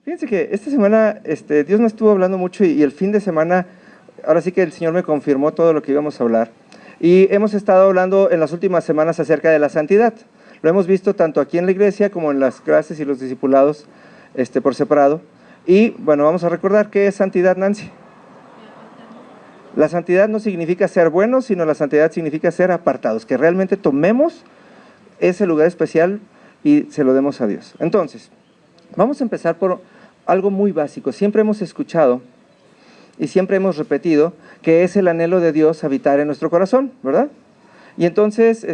Fíjense que esta semana Dios me estuvo hablando mucho y el fin de semana, ahora sí que el Señor me confirmó todo lo que íbamos a hablar. Y hemos estado hablando en las últimas semanas acerca de la santidad. Lo hemos visto tanto aquí en la iglesia como en las clases y los discipulados por separado. Y bueno, vamos a recordar qué es santidad, Nancy. La santidad no significa ser buenos, sino la santidad significa ser apartados, que realmente tomemos ese lugar especial y se lo demos a Dios. Entonces, vamos a empezar por algo muy básico. Siempre hemos escuchado y siempre hemos repetido que es el anhelo de Dios habitar en nuestro corazón, ¿verdad? Y entonces,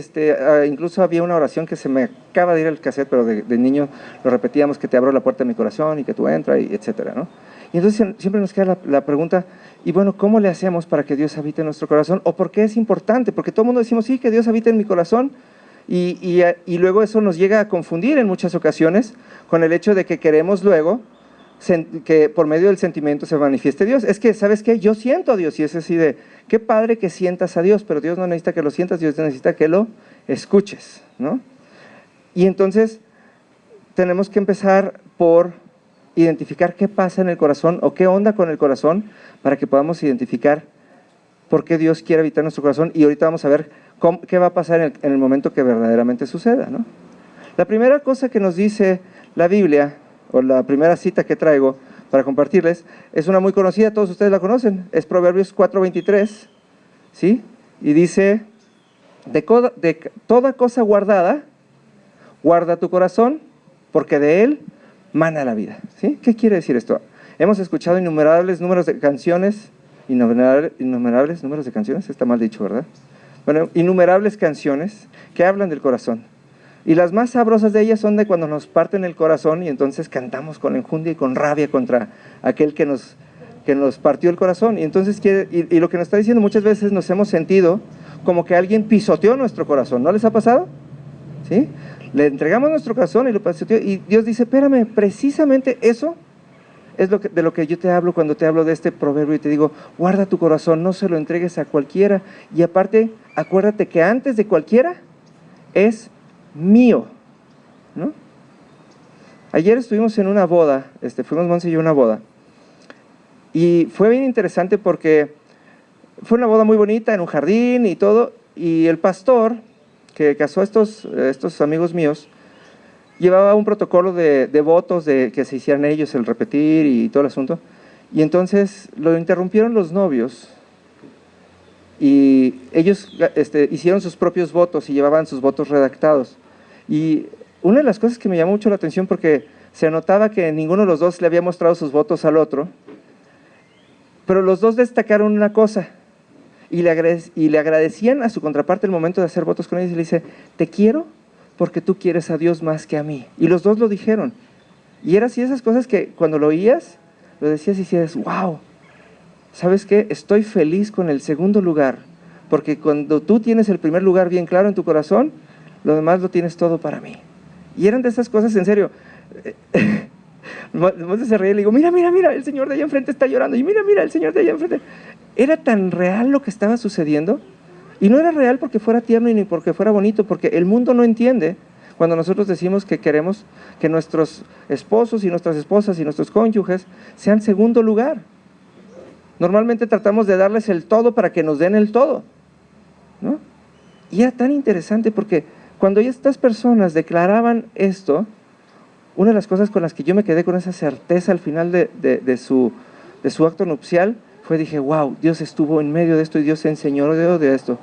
incluso había una oración que se me acaba de ir al cassette, pero de niño lo repetíamos, que te abro la puerta de mi corazón y que tú entras, y etcétera, ¿no? Y entonces siempre nos queda la pregunta, y bueno, ¿cómo le hacemos para que Dios habite en nuestro corazón? ¿O por qué es importante? Porque todo el mundo decimos, sí, que Dios habite en mi corazón, y luego eso nos llega a confundir en muchas ocasiones con el hecho de que queremos luego que por medio del sentimiento se manifieste Dios. Es que, ¿sabes qué? Yo siento a Dios, y es así de, qué padre que sientas a Dios, pero Dios no necesita que lo sientas, Dios necesita que lo escuches, ¿no? Y entonces tenemos que empezar por identificar qué pasa en el corazón o qué onda con el corazón para que podamos identificar por qué Dios quiere habitar en nuestro corazón, y ahorita vamos a ver qué va a pasar en el momento que verdaderamente suceda, ¿no? La primera cosa que nos dice la Biblia, o la primera cita que traigo para compartirles, es una muy conocida, todos ustedes la conocen, es Proverbios 4:23, ¿sí? Y dice, de toda cosa guardada, guarda tu corazón, porque de él mana la vida, ¿sí? ¿Qué quiere decir esto? Hemos escuchado innumerables números de canciones, innumerables números de canciones, está mal dicho, ¿verdad? Bueno, innumerables canciones que hablan del corazón. Y las más sabrosas de ellas son de cuando nos parten el corazón y entonces cantamos con enjundia y con rabia contra aquel que nos partió el corazón. Y entonces y lo que nos está diciendo, muchas veces nos hemos sentido como que alguien pisoteó nuestro corazón. ¿No les ha pasado? ¿Sí? Le entregamos nuestro corazón y lo pisoteó, y Dios dice, espérame, precisamente eso es de lo que yo te hablo cuando te hablo de este proverbio y te digo, guarda tu corazón, no se lo entregues a cualquiera, y aparte, acuérdate que antes de cualquiera es mío, ¿no? Ayer estuvimos en una boda, fuimos Monse y yo a una boda, y fue bien interesante porque fue una boda muy bonita en un jardín y todo, y el pastor que casó a estos amigos míos llevaba un protocolo de votos de que se hicieran ellos, el repetir y todo el asunto, y entonces lo interrumpieron los novios y ellos hicieron sus propios votos y llevaban sus votos redactados. Y una de las cosas que me llamó mucho la atención, porque se notaba que ninguno de los dos le había mostrado sus votos al otro, pero los dos destacaron una cosa, y le agradecían a su contraparte el momento de hacer votos con ellos, y le dice, te quiero porque tú quieres a Dios más que a mí. Y los dos lo dijeron. Y era así esas cosas que cuando lo oías, lo decías y decías, wow, ¿sabes qué? Estoy feliz con el segundo lugar, porque cuando tú tienes el primer lugar bien claro en tu corazón, lo demás lo tienes todo para mí. Y eran de esas cosas, en serio. Monse se reía y le digo, mira, el señor de allá enfrente está llorando, y mira, el señor de allá enfrente. Era tan real lo que estaba sucediendo, y no era real porque fuera tierno y ni porque fuera bonito, porque el mundo no entiende cuando nosotros decimos que queremos que nuestros esposos y nuestras esposas y nuestros cónyuges sean segundo lugar. Normalmente tratamos de darles el todo para que nos den el todo, ¿no? Y era tan interesante porque cuando estas personas declaraban esto, una de las cosas con las que yo me quedé con esa certeza al final de su acto nupcial fue, dije, wow, Dios estuvo en medio de esto y Dios se enseñó de esto.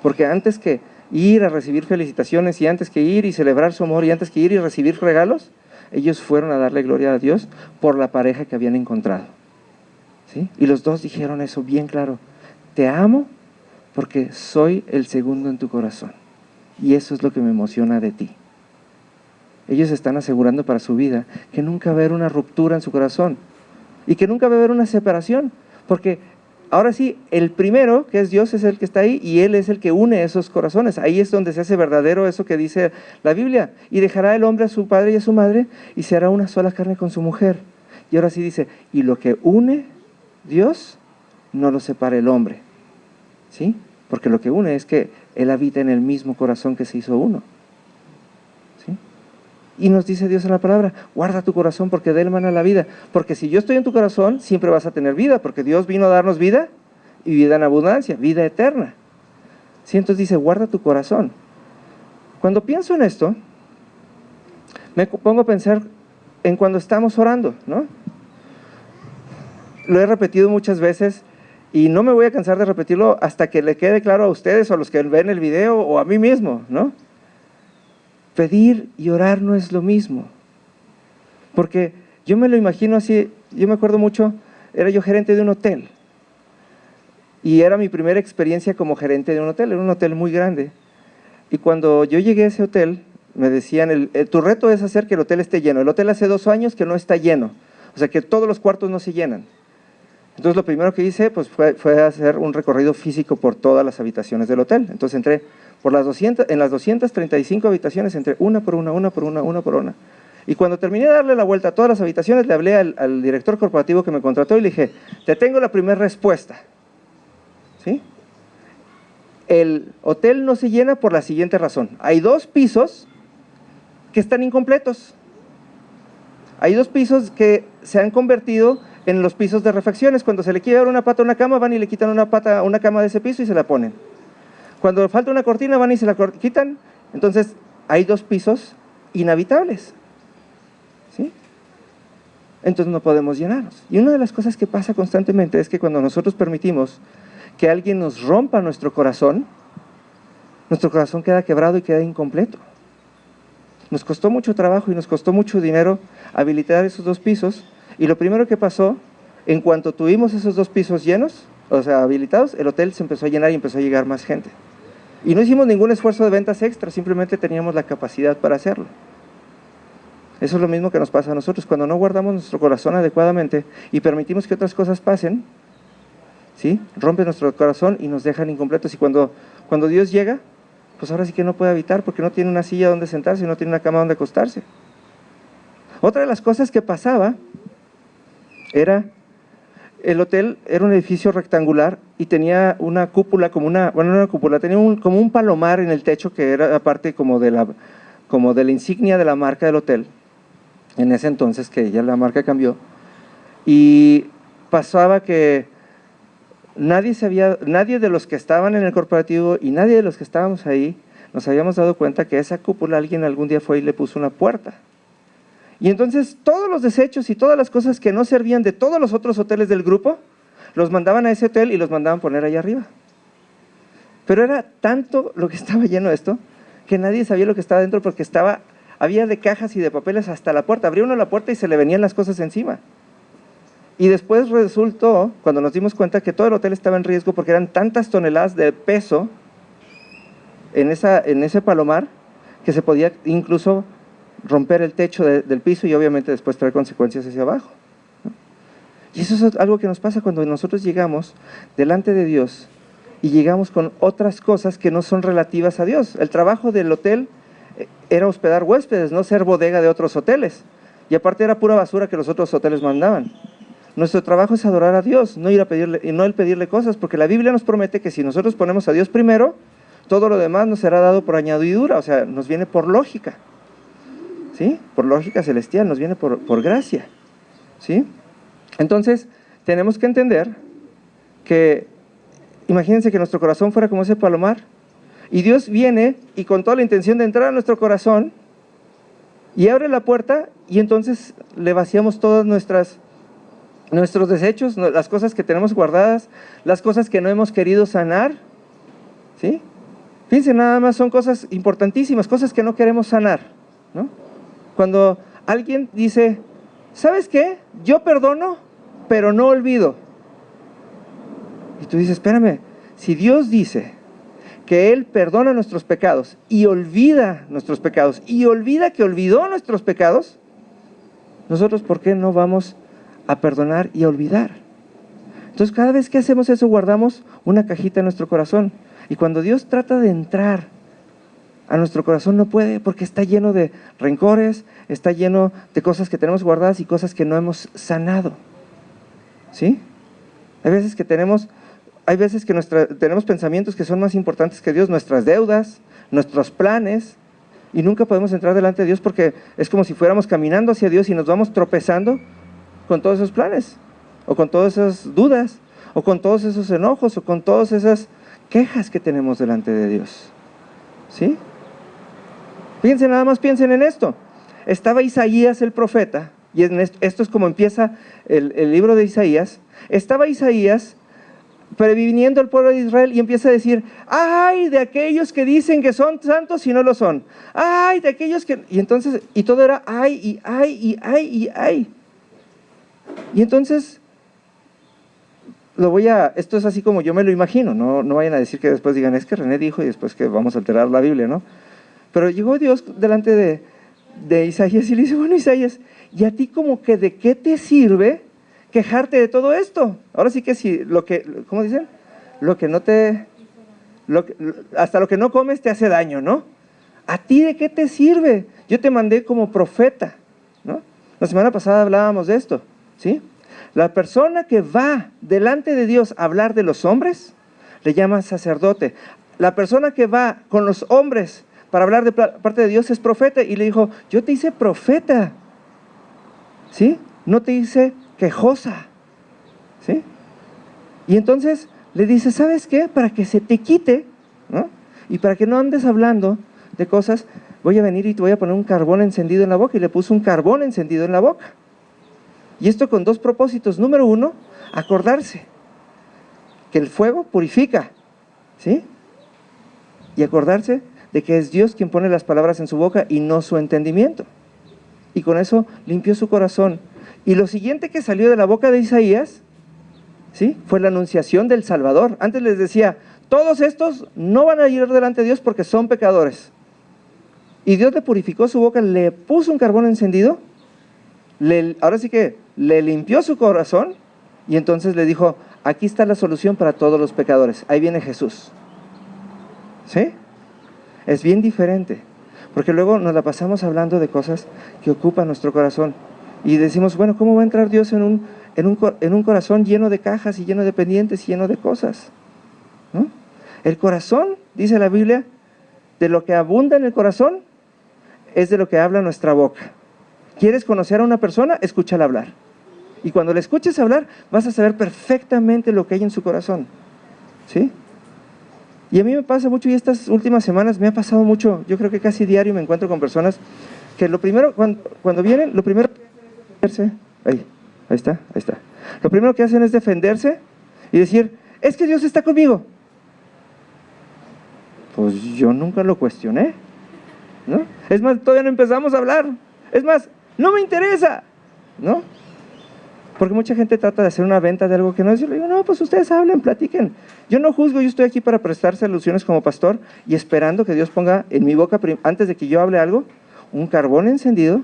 Porque antes que ir a recibir felicitaciones, y antes que ir y celebrar su amor, y antes que ir y recibir regalos, ellos fueron a darle gloria a Dios por la pareja que habían encontrado, ¿sí? Y los dos dijeron eso bien claro, te amo porque soy el segundo en tu corazón, y eso es lo que me emociona de ti. Ellos están asegurando para su vida que nunca va a haber una ruptura en su corazón, y que nunca va a haber una separación, porque ahora sí, el primero, que es Dios, es el que está ahí, y Él es el que une esos corazones. Ahí es donde se hace verdadero eso que dice la Biblia, y dejará el hombre a su padre y a su madre, y se hará una sola carne con su mujer. Y ahora sí dice, y lo que une Dios, no lo separa el hombre, ¿sí? Porque lo que une es que Él habita en el mismo corazón que se hizo uno, ¿sí? Y nos dice Dios en la palabra, guarda tu corazón porque de él mana la vida. Porque si yo estoy en tu corazón, siempre vas a tener vida, porque Dios vino a darnos vida y vida en abundancia, vida eterna. ¿Sí? Entonces dice, guarda tu corazón. Cuando pienso en esto, me pongo a pensar en cuando estamos orando, ¿no? Lo he repetido muchas veces y no me voy a cansar de repetirlo hasta que le quede claro a ustedes o a los que ven el video o a mí mismo, ¿no? Pedir y orar no es lo mismo, porque yo me lo imagino así. Yo me acuerdo mucho, era yo gerente de un hotel y era mi primera experiencia como gerente de un hotel, era un hotel muy grande, y cuando yo llegué a ese hotel me decían, tu reto es hacer que el hotel esté lleno. El hotel hace 2 años que no está lleno, o sea que todos los cuartos no se llenan. Entonces lo primero que hice pues, fue hacer un recorrido físico por todas las habitaciones del hotel. Entonces entré por en las 235 habitaciones, entré una por una. Y cuando terminé de darle la vuelta a todas las habitaciones, le hablé al director corporativo que me contrató y le dije, te tengo la primera respuesta. ¿Sí? El hotel no se llena por la siguiente razón. Hay 2 pisos que están incompletos. Hay 2 pisos que se han convertido en los pisos de refacciones. Cuando se le quiere dar una pata a una cama, van y le quitan una pata a una cama de ese piso y se la ponen. Cuando falta una cortina, van y se la quitan. Entonces, hay 2 pisos inhabitables. ¿Sí? Entonces no podemos llenarnos. Y una de las cosas que pasa constantemente es que cuando nosotros permitimos que alguien nos rompa nuestro corazón queda quebrado y queda incompleto. Nos costó mucho trabajo y nos costó mucho dinero habilitar esos 2 pisos, y lo primero que pasó, en cuanto tuvimos esos 2 pisos llenos, o sea, habilitados, el hotel se empezó a llenar y empezó a llegar más gente. Y no hicimos ningún esfuerzo de ventas extra, simplemente teníamos la capacidad para hacerlo. Eso es lo mismo que nos pasa a nosotros, cuando no guardamos nuestro corazón adecuadamente y permitimos que otras cosas pasen, ¿sí? Rompe nuestro corazón y nos dejan incompletos. Y cuando Dios llega, pues ahora sí que no puede habitar, porque no tiene una silla donde sentarse y no tiene una cama donde acostarse. Otra de las cosas que pasaba era, el hotel era un edificio rectangular y tenía una cúpula, no una cúpula, tenía como un palomar en el techo que era aparte como de la insignia de la marca del hotel, en ese entonces que ya la marca cambió. Y pasaba que nadie de los que estaban en el corporativo y nadie de los que estábamos ahí nos habíamos dado cuenta que esa cúpula alguien algún día fue y le puso una puerta. Y entonces todos los desechos y todas las cosas que no servían de todos los otros hoteles del grupo, los mandaban a ese hotel y los mandaban poner allá arriba. Pero era tanto lo que estaba lleno de esto, que nadie sabía lo que estaba dentro, porque había de cajas y de papeles hasta la puerta. Abría uno la puerta y se le venían las cosas encima. Y después resultó, cuando nos dimos cuenta, que todo el hotel estaba en riesgo porque eran tantas toneladas de peso en ese palomar que se podía incluso romper el techo del piso y obviamente después traer consecuencias hacia abajo, ¿no? Y eso es algo que nos pasa cuando nosotros llegamos delante de Dios y llegamos con otras cosas que no son relativas a Dios. El trabajo del hotel era hospedar huéspedes, no ser bodega de otros hoteles, y aparte era pura basura que los otros hoteles mandaban. Nuestro trabajo es adorar a Dios, no ir a pedirle, y no el pedirle cosas, porque la Biblia nos promete que si nosotros ponemos a Dios primero, todo lo demás nos será dado por añadidura, o sea, nos viene por lógica, ¿sí? Por lógica celestial, nos viene por gracia, ¿sí? Entonces, tenemos que entender que, imagínense que nuestro corazón fuera como ese palomar, y Dios viene y con toda la intención de entrar a nuestro corazón, y abre la puerta, y entonces le vaciamos todos nuestros desechos, las cosas que tenemos guardadas, las cosas que no hemos querido sanar, ¿sí? Fíjense, nada más son cosas importantísimas, cosas que no queremos sanar, ¿no? Cuando alguien dice, ¿sabes qué? Yo perdono, pero no olvido. Y tú dices, espérame, si Dios dice que Él perdona nuestros pecados y olvida nuestros pecados y olvida que olvidó nuestros pecados, nosotros ¿por qué no vamos a perdonar y a olvidar? Entonces cada vez que hacemos eso guardamos una cajita en nuestro corazón, y cuando Dios trata de entrar a nuestro corazón no puede, porque está lleno de rencores, está lleno de cosas que tenemos guardadas y cosas que no hemos sanado, ¿sí? Hay veces que tenemos pensamientos que son más importantes que Dios, nuestras deudas, nuestros planes, Y nunca podemos entrar delante de Dios porque es como si fuéramos caminando hacia Dios y nos vamos tropezando con todos esos planes, o con todas esas dudas, o con todos esos enojos, o con todas esas quejas que tenemos delante de Dios. ¿Sí? Piensen, nada más piensen en esto. Estaba Isaías el profeta, y esto es como empieza el libro de Isaías. Estaba Isaías previniendo al pueblo de Israel y empieza a decir: ¡ay de aquellos que dicen que son santos y no lo son! ¡Ay de aquellos que...! Y entonces, y todo era ¡ay, y ay, y ay, y ay! Y entonces, esto es así como yo me lo imagino, no vayan a decir que después digan, es que René dijo y después que vamos a alterar la Biblia, ¿no? Pero llegó Dios delante de Isaías y le dice: bueno, Isaías, ¿y a ti como que de qué te sirve quejarte de todo esto? Ahora sí que si ¿cómo dicen? Hasta lo que no comes te hace daño, ¿no? ¿A ti de qué te sirve? Yo te mandé como profeta, ¿no? La semana pasada hablábamos de esto, ¿sí? La persona que va delante de Dios a hablar de los hombres, le llaman sacerdote. La persona que va con los hombres para hablar de parte de Dios es profeta. Y le dijo: yo te hice profeta, ¿sí? No te hice quejosa, ¿sí? Y entonces le dice: ¿sabes qué? Para que se te quite, ¿no? Y para que no andes hablando de cosas, voy a venir y te voy a poner un carbón encendido en la boca. Y le puso un carbón encendido en la boca. Y esto con dos propósitos. Número uno, acordarse que el fuego purifica, ¿sí? Y acordarse de que es Dios quien pone las palabras en su boca y no su entendimiento. Y con eso limpió su corazón. Y lo siguiente que salió de la boca de Isaías, ¿sí?, fue la anunciación del Salvador. Antes les decía: todos estos no van a ir delante de Dios porque son pecadores. Y Dios le purificó su boca, le puso un carbón encendido, ahora sí que le limpió su corazón, y entonces le dijo: aquí está la solución para todos los pecadores, ahí viene Jesús. ¿Sí? Es bien diferente, porque luego nos la pasamos hablando de cosas que ocupan nuestro corazón, y decimos: bueno, ¿cómo va a entrar Dios en un corazón lleno de cajas y lleno de pendientes y lleno de cosas? ¿No? El corazón, dice la Biblia, de lo que abunda en el corazón es de lo que habla nuestra boca. ¿Quieres conocer a una persona? Escúchala hablar. Y cuando le escuches hablar, vas a saber perfectamente lo que hay en su corazón, ¿sí? Y a mí me pasa mucho, y estas últimas semanas me ha pasado mucho. Yo creo que casi diario me encuentro con personas que lo primero, cuando vienen, lo primero que hacen es defenderse. Ahí está. Lo primero que hacen es defenderse y decir: es que Dios está conmigo. Pues yo nunca lo cuestioné, ¿no? Es más, todavía no empezamos a hablar. Es más, no me interesa, ¿no? Porque mucha gente trata de hacer una venta de algo que no es. Yo le digo: no, pues ustedes hablen, platiquen. Yo no juzgo, yo estoy aquí para prestar soluciones como pastor y esperando que Dios ponga en mi boca, antes de que yo hable algo, un carbón encendido,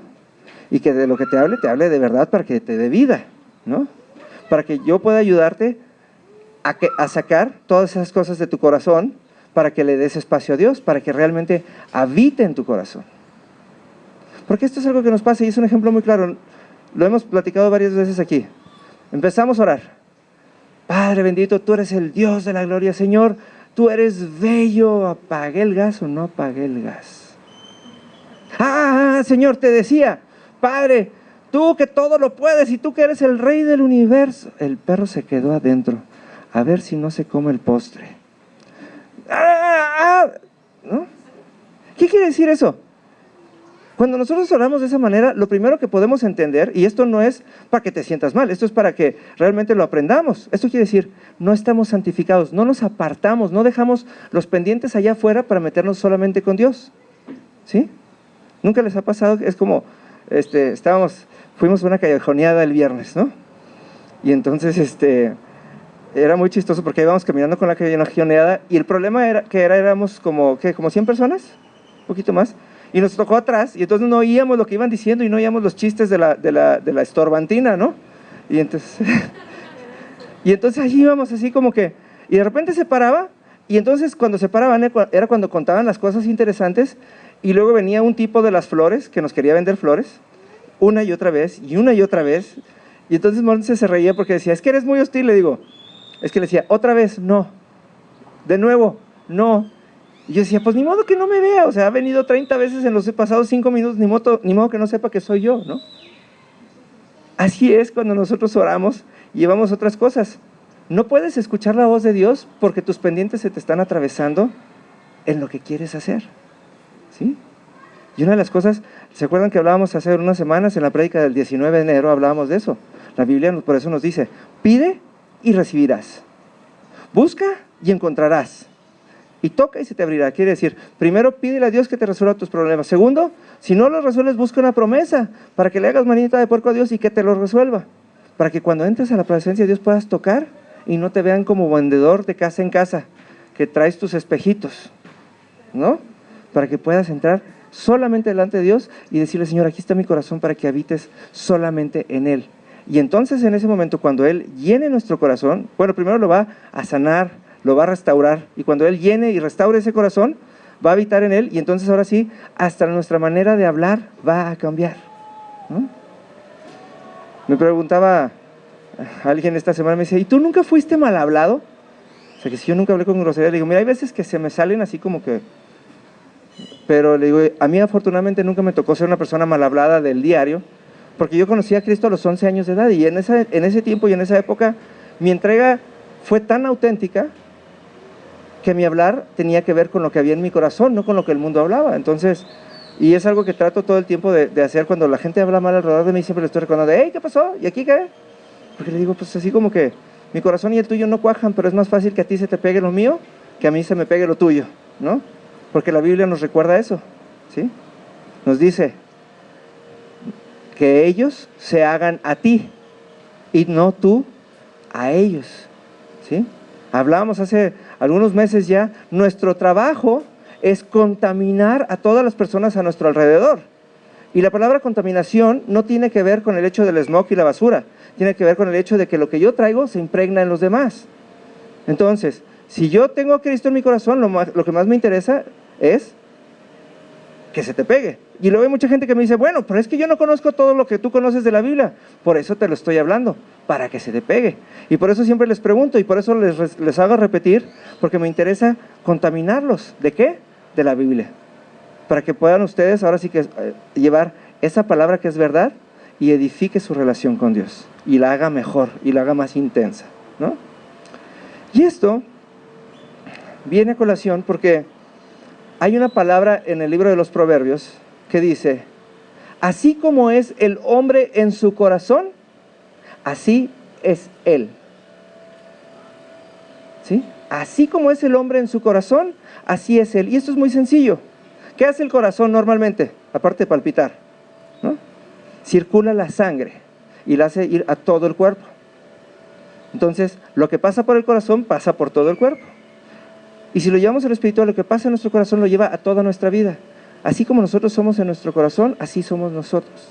y que de lo que te hable de verdad, para que te dé vida, ¿no? Para que yo pueda ayudarte a sacar todas esas cosas de tu corazón, para que le des espacio a Dios, para que realmente habite en tu corazón. Porque esto es algo que nos pasa, y es un ejemplo muy claro. Lo hemos platicado varias veces aquí. Empezamos a orar: Padre bendito, tú eres el Dios de la gloria, Señor, tú eres bello. ¿Apagué el gas o no apagué el gas? Señor, te decía: Padre, tú que todo lo puedes y tú que eres el Rey del universo. El perro se quedó adentro, a ver si no se come el postre. ¿No? ¿Qué quiere decir eso? Cuando nosotros oramos de esa manera, lo primero que podemos entender, y esto no es para que te sientas mal, esto es para que realmente lo aprendamos. Esto quiere decir: no estamos santificados, no nos apartamos, no dejamos los pendientes allá afuera para meternos solamente con Dios, ¿sí? ¿Nunca les ha pasado? Es como, fuimos a una callejoneada el viernes, ¿no? Y entonces, era muy chistoso porque íbamos caminando con la callejoneada, y el problema era que éramos como 100 personas, un poquito más. Y nos tocó atrás, y entonces no oíamos lo que iban diciendo y no oíamos los chistes de la estorbantina, ¿no? Y entonces allí íbamos así como que, y de repente se paraba, y entonces cuando se paraban era cuando contaban las cosas interesantes, y luego venía un tipo de las flores que nos quería vender flores, una y otra vez, y entonces Montse se reía porque decía: es que eres muy hostil. Le digo: es que le decía: otra vez, no, de nuevo, no. Y yo decía, pues ni modo que no me vea, o sea, ha venido 30 veces en los pasados 5 minutos, ni modo que no sepa que soy yo, ¿no? Así es cuando nosotros oramos y llevamos otras cosas. No puedes escuchar la voz de Dios porque tus pendientes se te están atravesando en lo que quieres hacer, ¿sí? Y una de las cosas, ¿se acuerdan que hablábamos hace unas semanas en la prédica del 19 de enero? Hablábamos de eso. La Biblia por eso nos dice, pide y recibirás. Busca y encontrarás. Y toca y se te abrirá. Quiere decir, primero pídele a Dios que te resuelva tus problemas. Segundo, si no los resuelves, busca una promesa para que le hagas manita de puerco a Dios y que te lo resuelva. Para que cuando entres a la presencia de Dios puedas tocar y no te vean como vendedor de casa en casa, que traes tus espejitos, ¿no? Para que puedas entrar solamente delante de Dios y decirle, Señor, aquí está mi corazón para que habites solamente en Él. Y entonces en ese momento, cuando Él llene nuestro corazón, bueno, primero lo va a sanar, lo va a restaurar, y cuando Él llene y restaure ese corazón, va a habitar en Él, y entonces ahora sí, hasta nuestra manera de hablar va a cambiar, ¿no? Me preguntaba alguien esta semana, me decía, ¿y tú nunca fuiste mal hablado? O sea, que si yo nunca hablé con grosería, le digo, mira, hay veces que se me salen así como que… Pero le digo, a mí afortunadamente nunca me tocó ser una persona mal hablada del diario, porque yo conocí a Cristo a los 11 años de edad, y en ese tiempo y en esa época, mi entrega fue tan auténtica que mi hablar tenía que ver con lo que había en mi corazón, no con lo que el mundo hablaba. Entonces, y es algo que trato todo el tiempo de hacer cuando la gente habla mal alrededor de mí, siempre le estoy recordando, hey, ¿qué pasó? ¿Y aquí qué? Porque le digo, pues así como que mi corazón y el tuyo no cuajan, pero es más fácil que a ti se te pegue lo mío que a mí se me pegue lo tuyo, ¿no? Porque la Biblia nos recuerda eso, ¿sí? Nos dice que ellos se hagan a ti y no tú a ellos, ¿sí? Hablábamos hace algunos meses ya, nuestro trabajo es contaminar a todas las personas a nuestro alrededor. Y la palabra contaminación no tiene que ver con el hecho del smog y la basura, tiene que ver con el hecho de que lo que yo traigo se impregna en los demás. Entonces, si yo tengo a Cristo en mi corazón, lo que más me interesa es que se te pegue. Y luego hay mucha gente que me dice, bueno, pero es que yo no conozco todo lo que tú conoces de la Biblia, por eso te lo estoy hablando, para que se te pegue. Y por eso siempre les pregunto, y por eso les hago repetir, porque me interesa contaminarlos. ¿De qué? De la Biblia. Para que puedan ustedes ahora sí que llevar esa palabra que es verdad y edifique su relación con Dios, y la haga mejor, y la haga más intensa, ¿no? Y esto viene a colación porque hay una palabra en el libro de los Proverbios que dice, así como es el hombre en su corazón, así es él. ¿Sí? Así como es el hombre en su corazón, así es él. Y esto es muy sencillo. ¿Qué hace el corazón normalmente? Aparte de palpitar, ¿no? Circula la sangre y la hace ir a todo el cuerpo. Entonces, lo que pasa por el corazón pasa por todo el cuerpo. Y si lo llevamos a lo espiritual, lo que pasa en nuestro corazón lo lleva a toda nuestra vida. Así como nosotros somos en nuestro corazón, así somos nosotros.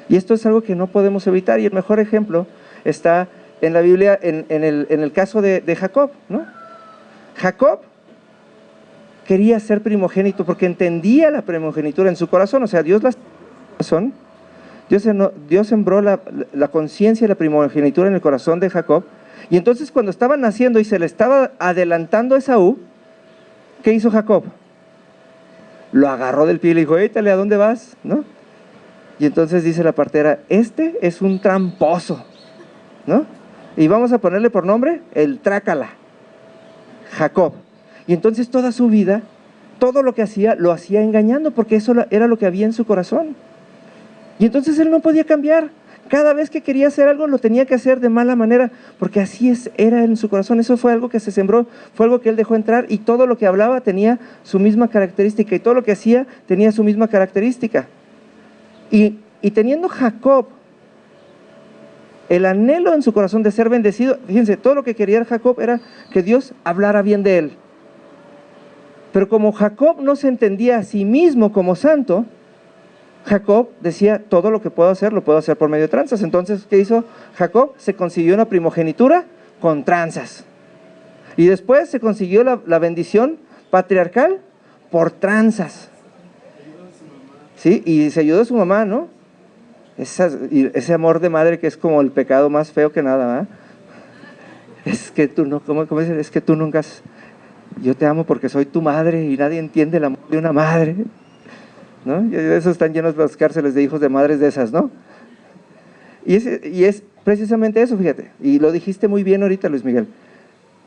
Y esto es algo que no podemos evitar, y el mejor ejemplo está en la Biblia, en el caso de Jacob, ¿no? Jacob quería ser primogénito porque entendía la primogenitura en su corazón, o sea, Dios sembró la conciencia de la primogenitura en el corazón de Jacob, y entonces cuando estaba naciendo y se le estaba adelantando a Esaú, ¿qué hizo Jacob? Lo agarró del pie y le dijo, éítale, ¿a dónde vas? ¿No? Y entonces dice la partera, este es un tramposo, ¿no? Y vamos a ponerle por nombre el trácala, Jacob. Y entonces toda su vida, todo lo que hacía, lo hacía engañando, porque eso era lo que había en su corazón. Y entonces él no podía cambiar. Cada vez que quería hacer algo, lo tenía que hacer de mala manera, porque así era en su corazón. Eso fue algo que se sembró, fue algo que él dejó entrar, y todo lo que hablaba tenía su misma característica, y todo lo que hacía tenía su misma característica. Y teniendo Jacob el anhelo en su corazón de ser bendecido, fíjense, todo lo que quería Jacob era que Dios hablara bien de él. Pero como Jacob no se entendía a sí mismo como santo, Jacob decía, todo lo que puedo hacer, lo puedo hacer por medio de tranzas. Entonces, ¿qué hizo Jacob? Se consiguió una primogenitura con tranzas. Y después se consiguió la bendición patriarcal por tranzas. ¿Sí? Y se ayudó a su mamá, ¿no? Ese amor de madre que es como el pecado más feo que nada, ¿verdad? Es que tú no, ¿cómo dices? Es que tú nunca has… yo te amo porque soy tu madre y nadie entiende el amor de una madre, ¿no? Y esos están llenos las cárceles de hijos de madres de esas, ¿no? Y es precisamente eso, fíjate, y lo dijiste muy bien ahorita, Luis Miguel.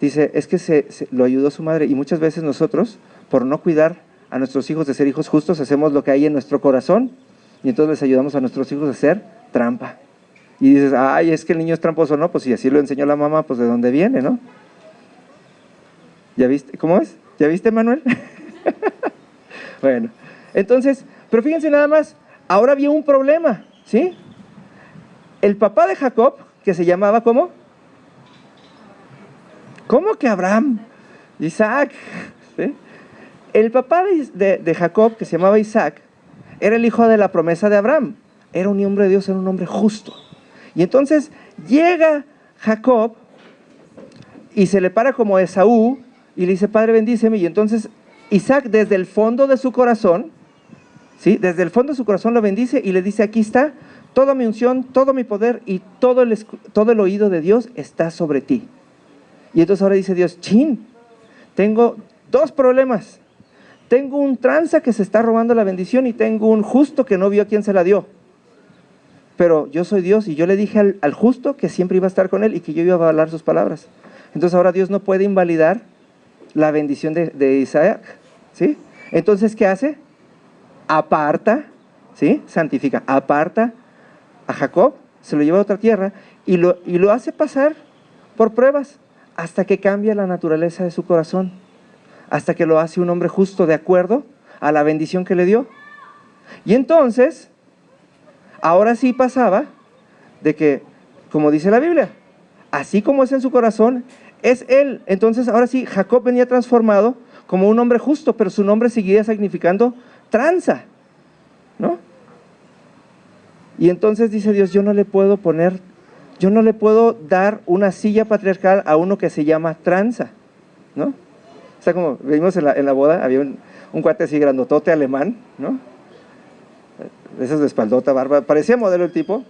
Dice, es que lo ayudó su madre, y muchas veces nosotros, por no cuidar a nuestros hijos de ser hijos justos, hacemos lo que hay en nuestro corazón, y entonces les ayudamos a nuestros hijos a hacer trampa. Y dices, ay, es que el niño es tramposo, ¿no? Pues si así lo enseñó la mamá, pues de dónde viene, ¿no? ¿Ya viste? ¿Cómo es? ¿Ya viste, Manuel? Bueno, entonces, pero fíjense nada más, ahora había un problema, ¿sí? El papá de Jacob, que se llamaba, ¿cómo? ¿Cómo que Abraham? Isaac, ¿sí? El papá de Jacob, que se llamaba Isaac, era el hijo de la promesa de Abraham. Era un hombre de Dios, era un hombre justo. Y entonces llega Jacob y se le para como Esaú y le dice, Padre, bendíceme. Y entonces Isaac, desde el fondo de su corazón, ¿sí? Desde el fondo de su corazón lo bendice y le dice, aquí está, toda mi unción, todo mi poder y todo el oído de Dios está sobre ti. Y entonces ahora dice Dios, chin, tengo dos problemas. Tengo un tranza que se está robando la bendición y tengo un justo que no vio a quién se la dio. Pero yo soy Dios y yo le dije al justo que siempre iba a estar con él y que yo iba a avalar sus palabras. Entonces ahora Dios no puede invalidar la bendición de Isaac, ¿sí? Entonces, ¿qué hace? Aparta, ¿sí? Santifica, aparta a Jacob, se lo lleva a otra tierra y lo hace pasar por pruebas hasta que cambia la naturaleza de su corazón, hasta que lo hace un hombre justo de acuerdo a la bendición que le dio. Y entonces, ahora sí pasaba de que, como dice la Biblia, así como es en su corazón, es él. Entonces, ahora sí, Jacob venía transformado como un hombre justo, pero su nombre seguía significando tranza, ¿no? Y entonces dice Dios, yo no le puedo dar una silla patriarcal a uno que se llama tranza, ¿no? O sea, como vimos en la boda, había un cuate así grandotote alemán, ¿no? Esos de espaldota, barba, parecía modelo el tipo.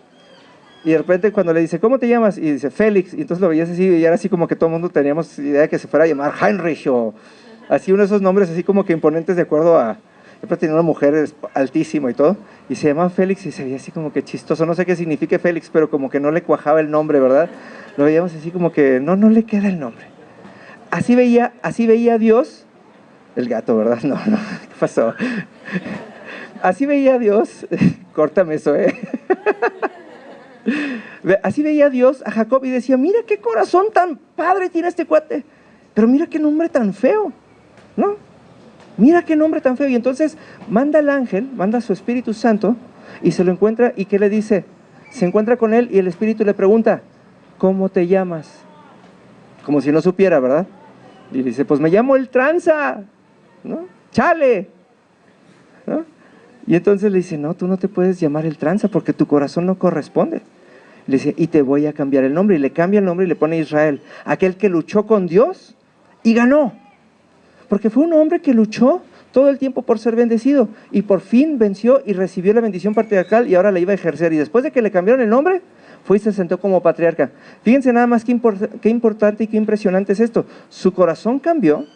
Y de repente cuando le dice, ¿cómo te llamas? Y dice, Félix. Y entonces lo veías así, y era así como que todo el mundo teníamos idea de que se fuera a llamar Heinrich, o así uno de esos nombres así como que imponentes de acuerdo a... Siempre tenía una mujer altísima y todo, y se llamaba Félix y se veía así como que chistoso. No sé qué significa Félix, pero como que no le cuajaba el nombre, ¿verdad? Lo veíamos así como que no le queda el nombre. Así veía Dios, el gato, ¿verdad? No, ¿qué pasó? Así veía Dios, córtame eso, Así veía Dios a Jacob y decía, mira qué corazón tan padre tiene este cuate, pero mira qué nombre tan feo, ¿no? Mira qué nombre tan feo. Y entonces manda el ángel, manda a su Espíritu Santo y se lo encuentra. ¿Y qué le dice? Se encuentra con él y el Espíritu le pregunta, ¿cómo te llamas? Como si no supiera, ¿verdad? Y dice, pues me llamo el tranza, ¿no? Chale, ¿no? Y entonces le dice, no, tú no te puedes llamar el tranza porque tu corazón no corresponde. Le dice, y te voy a cambiar el nombre. Y le cambia el nombre y le pone Israel, aquel que luchó con Dios y ganó. Porque fue un hombre que luchó todo el tiempo por ser bendecido y por fin venció y recibió la bendición patriarcal y ahora la iba a ejercer. Y después de que le cambiaron el nombre, fue y se sentó como patriarca. Fíjense nada más qué importante y qué impresionante es esto. Su corazón cambió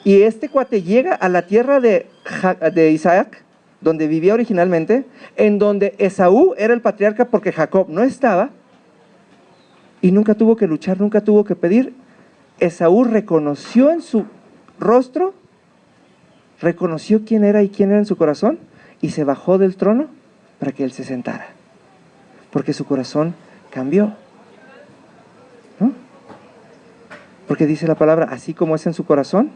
y este cuate llega a la tierra de Isaac, donde vivía originalmente, en donde Esaú era el patriarca porque Jacob no estaba y nunca tuvo que luchar, nunca tuvo que pedir. Esaú reconoció en su rostro, reconoció quién era y quién era en su corazón y se bajó del trono para que él se sentara, porque su corazón cambió, ¿no? Porque dice la palabra, así como es en su corazón,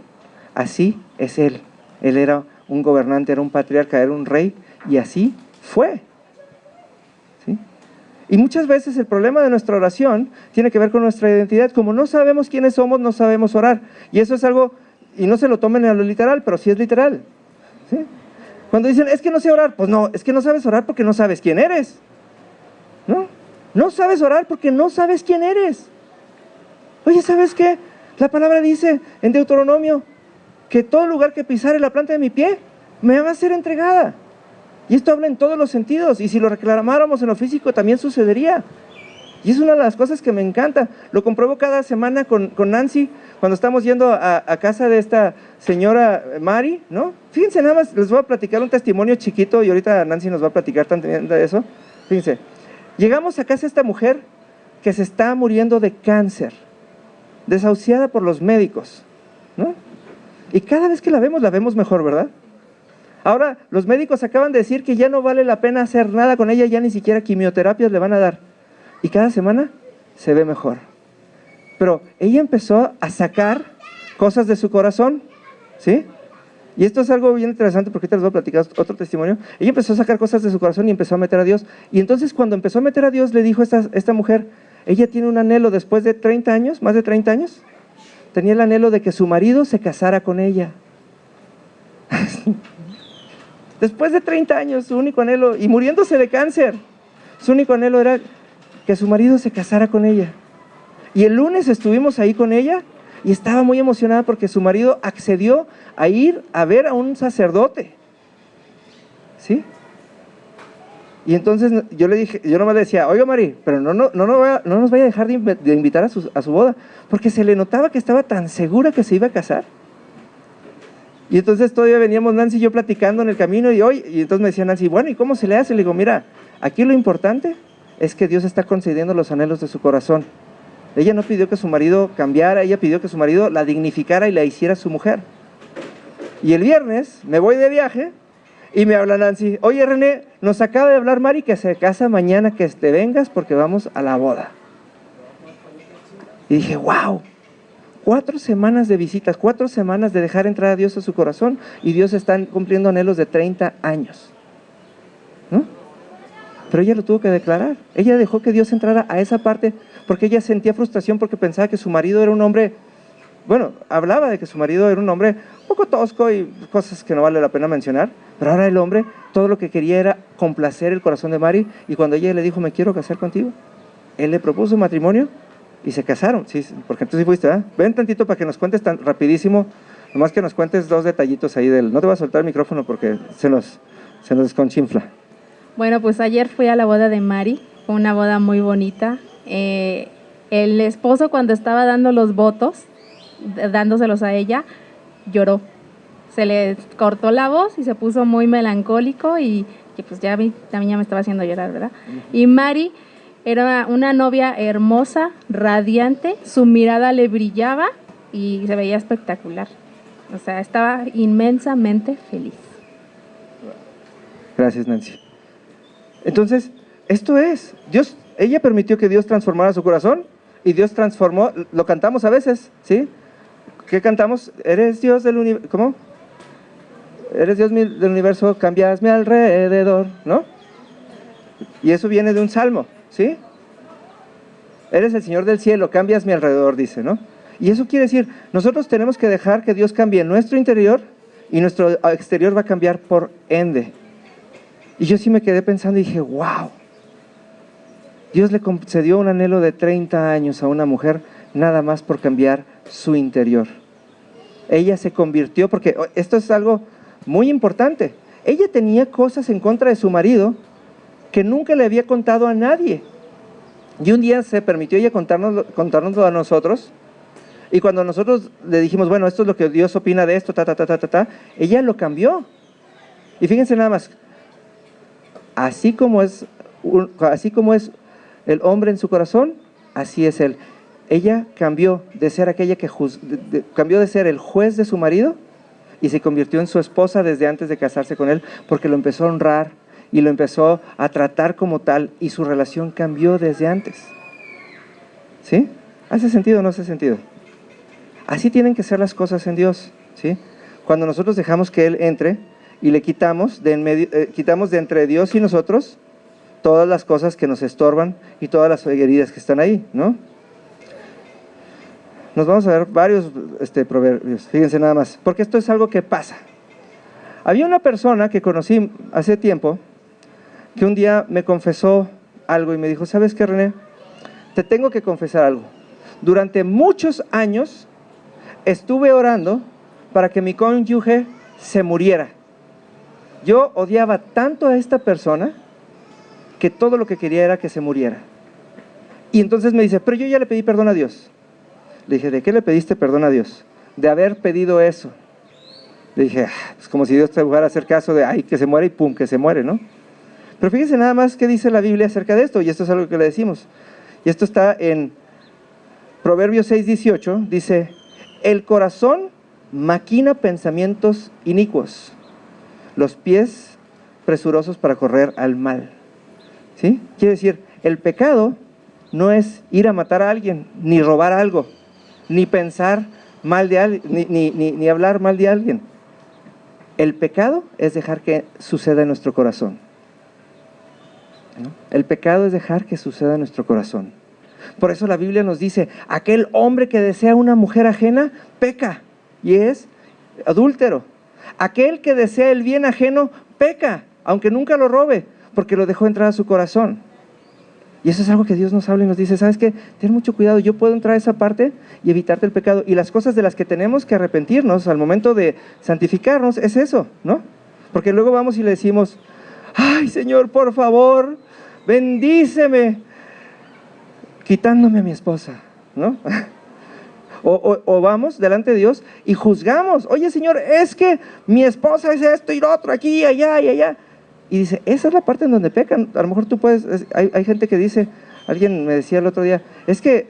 así es él. Él era un gobernante, era un patriarca, era un rey y así fue, ¿sí? Y muchas veces el problema de nuestra oración tiene que ver con nuestra identidad. Como no sabemos quiénes somos, no sabemos orar. Y eso es algo, y no se lo tomen a lo literal, pero sí es literal, ¿sí? Cuando dicen, es que no sé orar, pues no, es que no sabes orar porque no sabes quién eres, ¿no? No sabes orar porque no sabes quién eres. Oye, ¿sabes qué? La palabra dice en Deuteronomio que todo lugar que pisare la planta de mi pie me va a ser entregada. Y esto habla en todos los sentidos, y si lo reclamáramos en lo físico también sucedería. Y es una de las cosas que me encanta. Lo compruebo cada semana con Nancy, cuando estamos yendo a casa de esta señora Mari, ¿no? Fíjense nada más, les voy a platicar un testimonio chiquito y ahorita Nancy nos va a platicar también de eso. Fíjense, llegamos a casa de esta mujer que se está muriendo de cáncer, desahuciada por los médicos, ¿no? Y cada vez que la vemos mejor, ¿verdad? Ahora, los médicos acaban de decir que ya no vale la pena hacer nada con ella, ya ni siquiera quimioterapias le van a dar. Y cada semana se ve mejor. Pero ella empezó a sacar cosas de su corazón, ¿sí? Y esto es algo bien interesante porque ahorita les voy a platicar otro testimonio. Ella empezó a sacar cosas de su corazón y empezó a meter a Dios. Y entonces cuando empezó a meter a Dios, le dijo esta mujer, ella tiene un anhelo después de 30 años, más de 30 años, tenía el anhelo de que su marido se casara con ella. Después de 30 años, su único anhelo, y muriéndose de cáncer, su único anhelo era que su marido se casara con ella. Y el lunes estuvimos ahí con ella y estaba muy emocionada porque su marido accedió a ir a ver a un sacerdote, ¿sí? Y entonces yo le dije, yo nomás le decía, oiga Mari, pero no nos vaya a dejar de invitar a su boda, porque se le notaba que estaba tan segura que se iba a casar. Y entonces todavía veníamos Nancy y yo platicando en el camino y entonces me decía Nancy, bueno, ¿y cómo se le hace? Le digo, mira, aquí lo importante es que Dios está concediendo los anhelos de su corazón. Ella no pidió que su marido cambiara, ella pidió que su marido la dignificara y la hiciera su mujer. Y el viernes me voy de viaje y me habla Nancy, oye René, nos acaba de hablar Mari que se casa mañana, que te vengas porque vamos a la boda. Y dije, wow, 4 semanas de visitas, 4 semanas de dejar entrar a Dios a su corazón y Dios está cumpliendo anhelos de 30 años, ¿no? Pero ella lo tuvo que declarar, ella dejó que Dios entrara a esa parte porque ella sentía frustración porque pensaba que su marido era un hombre, bueno, hablaba de que su marido era un hombre un poco tosco y cosas que no vale la pena mencionar, pero ahora el hombre todo lo que quería era complacer el corazón de Mari y cuando ella le dijo, me quiero casar contigo, él le propuso matrimonio y se casaron, sí, porque tú sí fuiste, ¿verdad? Ven tantito para que nos cuentes tan rapidísimo, nomás que nos cuentes 2 detallitos ahí del, no te voy a soltar el micrófono porque se nos desconchinfla. Bueno, pues ayer fui a la boda de Mari, fue una boda muy bonita. El esposo cuando estaba dando los votos, dándoselos a ella, lloró. Se le cortó la voz y se puso muy melancólico y pues ya también ya me estaba haciendo llorar, ¿verdad? Y Mari era una novia hermosa, radiante, su mirada le brillaba y se veía espectacular. O sea, estaba inmensamente feliz. Gracias, Nancy. Entonces, esto es, Dios, ella permitió que Dios transformara su corazón y Dios transformó, lo cantamos a veces, ¿sí? ¿Qué cantamos? Eres Dios del universo, ¿cómo? Eres Dios del universo, cambias mi alrededor, ¿no? Y eso viene de un salmo, ¿sí? Eres el Señor del cielo, cambias mi alrededor, dice, ¿no? Y eso quiere decir, nosotros tenemos que dejar que Dios cambie nuestro interior y nuestro exterior va a cambiar por ende. Y yo sí me quedé pensando y dije, wow, Dios le concedió un anhelo de 30 años a una mujer nada más por cambiar su interior. Ella se convirtió, porque esto es algo muy importante, ella tenía cosas en contra de su marido que nunca le había contado a nadie. Y un día se permitió ella contárnoslo a nosotros, y cuando nosotros le dijimos, bueno, esto es lo que Dios opina de esto, ella lo cambió. Y fíjense nada más, así como es el hombre en su corazón, así es él. Ella cambió de ser aquella que cambió de ser el juez de su marido y se convirtió en su esposa desde antes de casarse con él, porque lo empezó a honrar y lo empezó a tratar como tal y su relación cambió desde antes. ¿Sí? ¿Hace sentido o no hace sentido? Así tienen que ser las cosas en Dios, ¿sí? Cuando nosotros dejamos que Él entre y le quitamos quitamos de entre Dios y nosotros todas las cosas que nos estorban y todas las heridas que están ahí, ¿no? Nos vamos a ver varios proverbios, fíjense nada más, porque esto es algo que pasa. Había una persona que conocí hace tiempo que un día me confesó algo y me dijo, ¿sabes qué, René? Te tengo que confesar algo. Durante muchos años estuve orando para que mi cónyuge se muriera. Yo odiaba tanto a esta persona que todo lo que quería era que se muriera. Y entonces me dice, pero yo ya le pedí perdón a Dios. Le dije, ¿de qué le pediste perdón a Dios? De haber pedido eso. Le dije, es como si Dios te fuera a hacer caso de, ay, que se muere y pum, que se muere, ¿no? Pero fíjense nada más qué dice la Biblia acerca de esto, y esto es algo que le decimos. Y esto está en Proverbios 6:18, dice, el corazón maquina pensamientos inicuos, los pies presurosos para correr al mal. ¿Sí? Quiere decir, el pecado no es ir a matar a alguien, ni robar algo, ni pensar mal de alguien, ni hablar mal de alguien. El pecado es dejar que suceda en nuestro corazón, ¿no? El pecado es dejar que suceda en nuestro corazón. Por eso la Biblia nos dice, aquel hombre que desea una mujer ajena, peca, y es adúltero. Aquel que desea el bien ajeno, peca, aunque nunca lo robe, porque lo dejó entrar a su corazón. Y eso es algo que Dios nos habla y nos dice, ¿sabes qué? Ten mucho cuidado, yo puedo entrar a esa parte y evitarte el pecado. Y las cosas de las que tenemos que arrepentirnos al momento de santificarnos es eso, ¿no? Porque luego vamos y le decimos, ay Señor, por favor, bendíceme, quitándome a mi esposa, ¿no? O vamos delante de Dios y juzgamos, oye Señor, es que mi esposa es esto y lo otro, aquí, allá y allá. Y dice, esa es la parte en donde pecan. A lo mejor tú puedes, hay gente que dice, alguien me decía el otro día, es que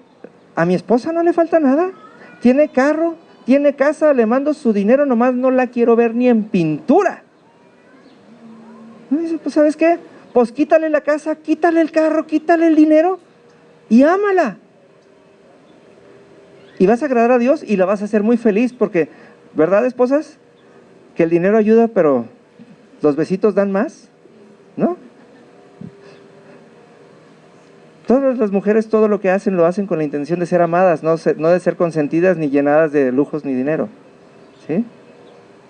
a mi esposa no le falta nada, tiene carro, tiene casa, le mando su dinero, nomás no la quiero ver ni en pintura. Y dice, pues ¿sabes qué? Pues quítale la casa, quítale el carro, quítale el dinero y ámala. Y vas a agradar a Dios y la vas a hacer muy feliz porque, ¿verdad, esposas? Que el dinero ayuda, pero los besitos dan más, ¿no? Todas las mujeres todo lo que hacen lo hacen con la intención de ser amadas, no de ser consentidas ni llenadas de lujos ni dinero, ¿sí?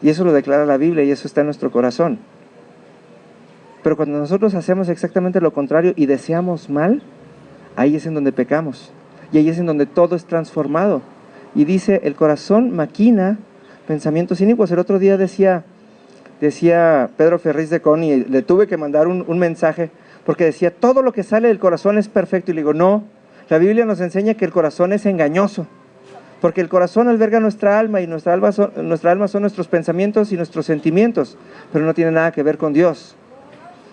Y eso lo declara la Biblia y eso está en nuestro corazón. Pero cuando nosotros hacemos exactamente lo contrario y deseamos mal, ahí es en donde pecamos y ahí es en donde todo es transformado. Y dice, el corazón maquina pensamientos inicuos. El otro día decía Pedro Ferriz de Con, y le tuve que mandar un mensaje, porque decía, todo lo que sale del corazón es perfecto, y le digo, no, la Biblia nos enseña que el corazón es engañoso, porque el corazón alberga nuestra alma, y nuestra alma son nuestros pensamientos y nuestros sentimientos, pero no tiene nada que ver con Dios.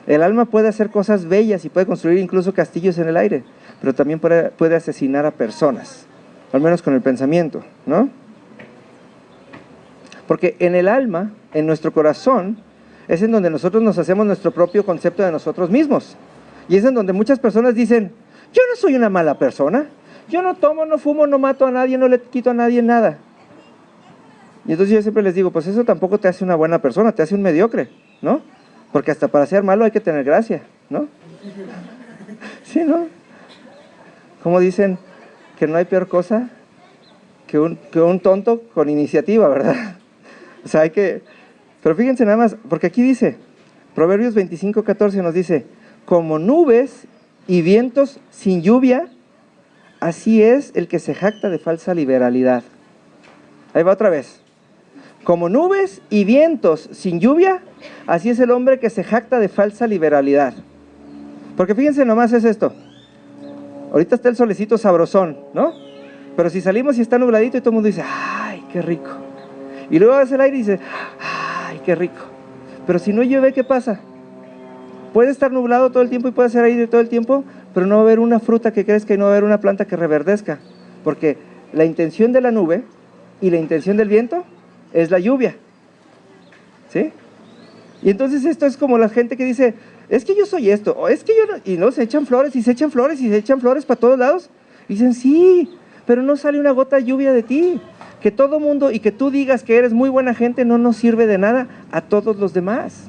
El alma puede hacer cosas bellas y puede construir incluso castillos en el aire, pero también puede asesinar a personas, al menos con el pensamiento, ¿no? Porque en el alma, en nuestro corazón, es en donde nosotros nos hacemos nuestro propio concepto de nosotros mismos. Y es en donde muchas personas dicen, yo no soy una mala persona, yo no tomo, no fumo, no mato a nadie, no le quito a nadie nada. Y entonces yo siempre les digo, pues eso tampoco te hace una buena persona, te hace un mediocre, ¿no? Porque hasta para ser malo hay que tener gracia, ¿no? Sí, ¿no? Como dicen que no hay peor cosa que un tonto con iniciativa, ¿verdad? O sea, pero fíjense nada más, porque aquí dice, Proverbios 25:14 nos dice, como nubes y vientos sin lluvia, así es el que se jacta de falsa liberalidad. Ahí va otra vez. Como nubes y vientos sin lluvia, así es el hombre que se jacta de falsa liberalidad. Porque fíjense nomás es esto. Ahorita está el solecito sabrosón, ¿no? Pero si salimos y está nubladito y todo el mundo dice, ¡ay, qué rico! Y luego hace el aire y dice, ¡ay, qué rico! Pero si no llueve, ¿qué pasa? Puede estar nublado todo el tiempo y puede hacer aire todo el tiempo, pero no va a haber una fruta que crezca y no va a haber una planta que reverdezca. Porque la intención de la nube y la intención del viento es la lluvia, ¿sí? Y entonces esto es como la gente que dice, es que yo soy esto, o es que yo no, y no, se echan flores y se echan flores y se echan flores para todos lados. Y dicen, sí, pero no sale una gota de lluvia de ti. Que todo mundo y que tú digas que eres muy buena gente no nos sirve de nada a todos los demás.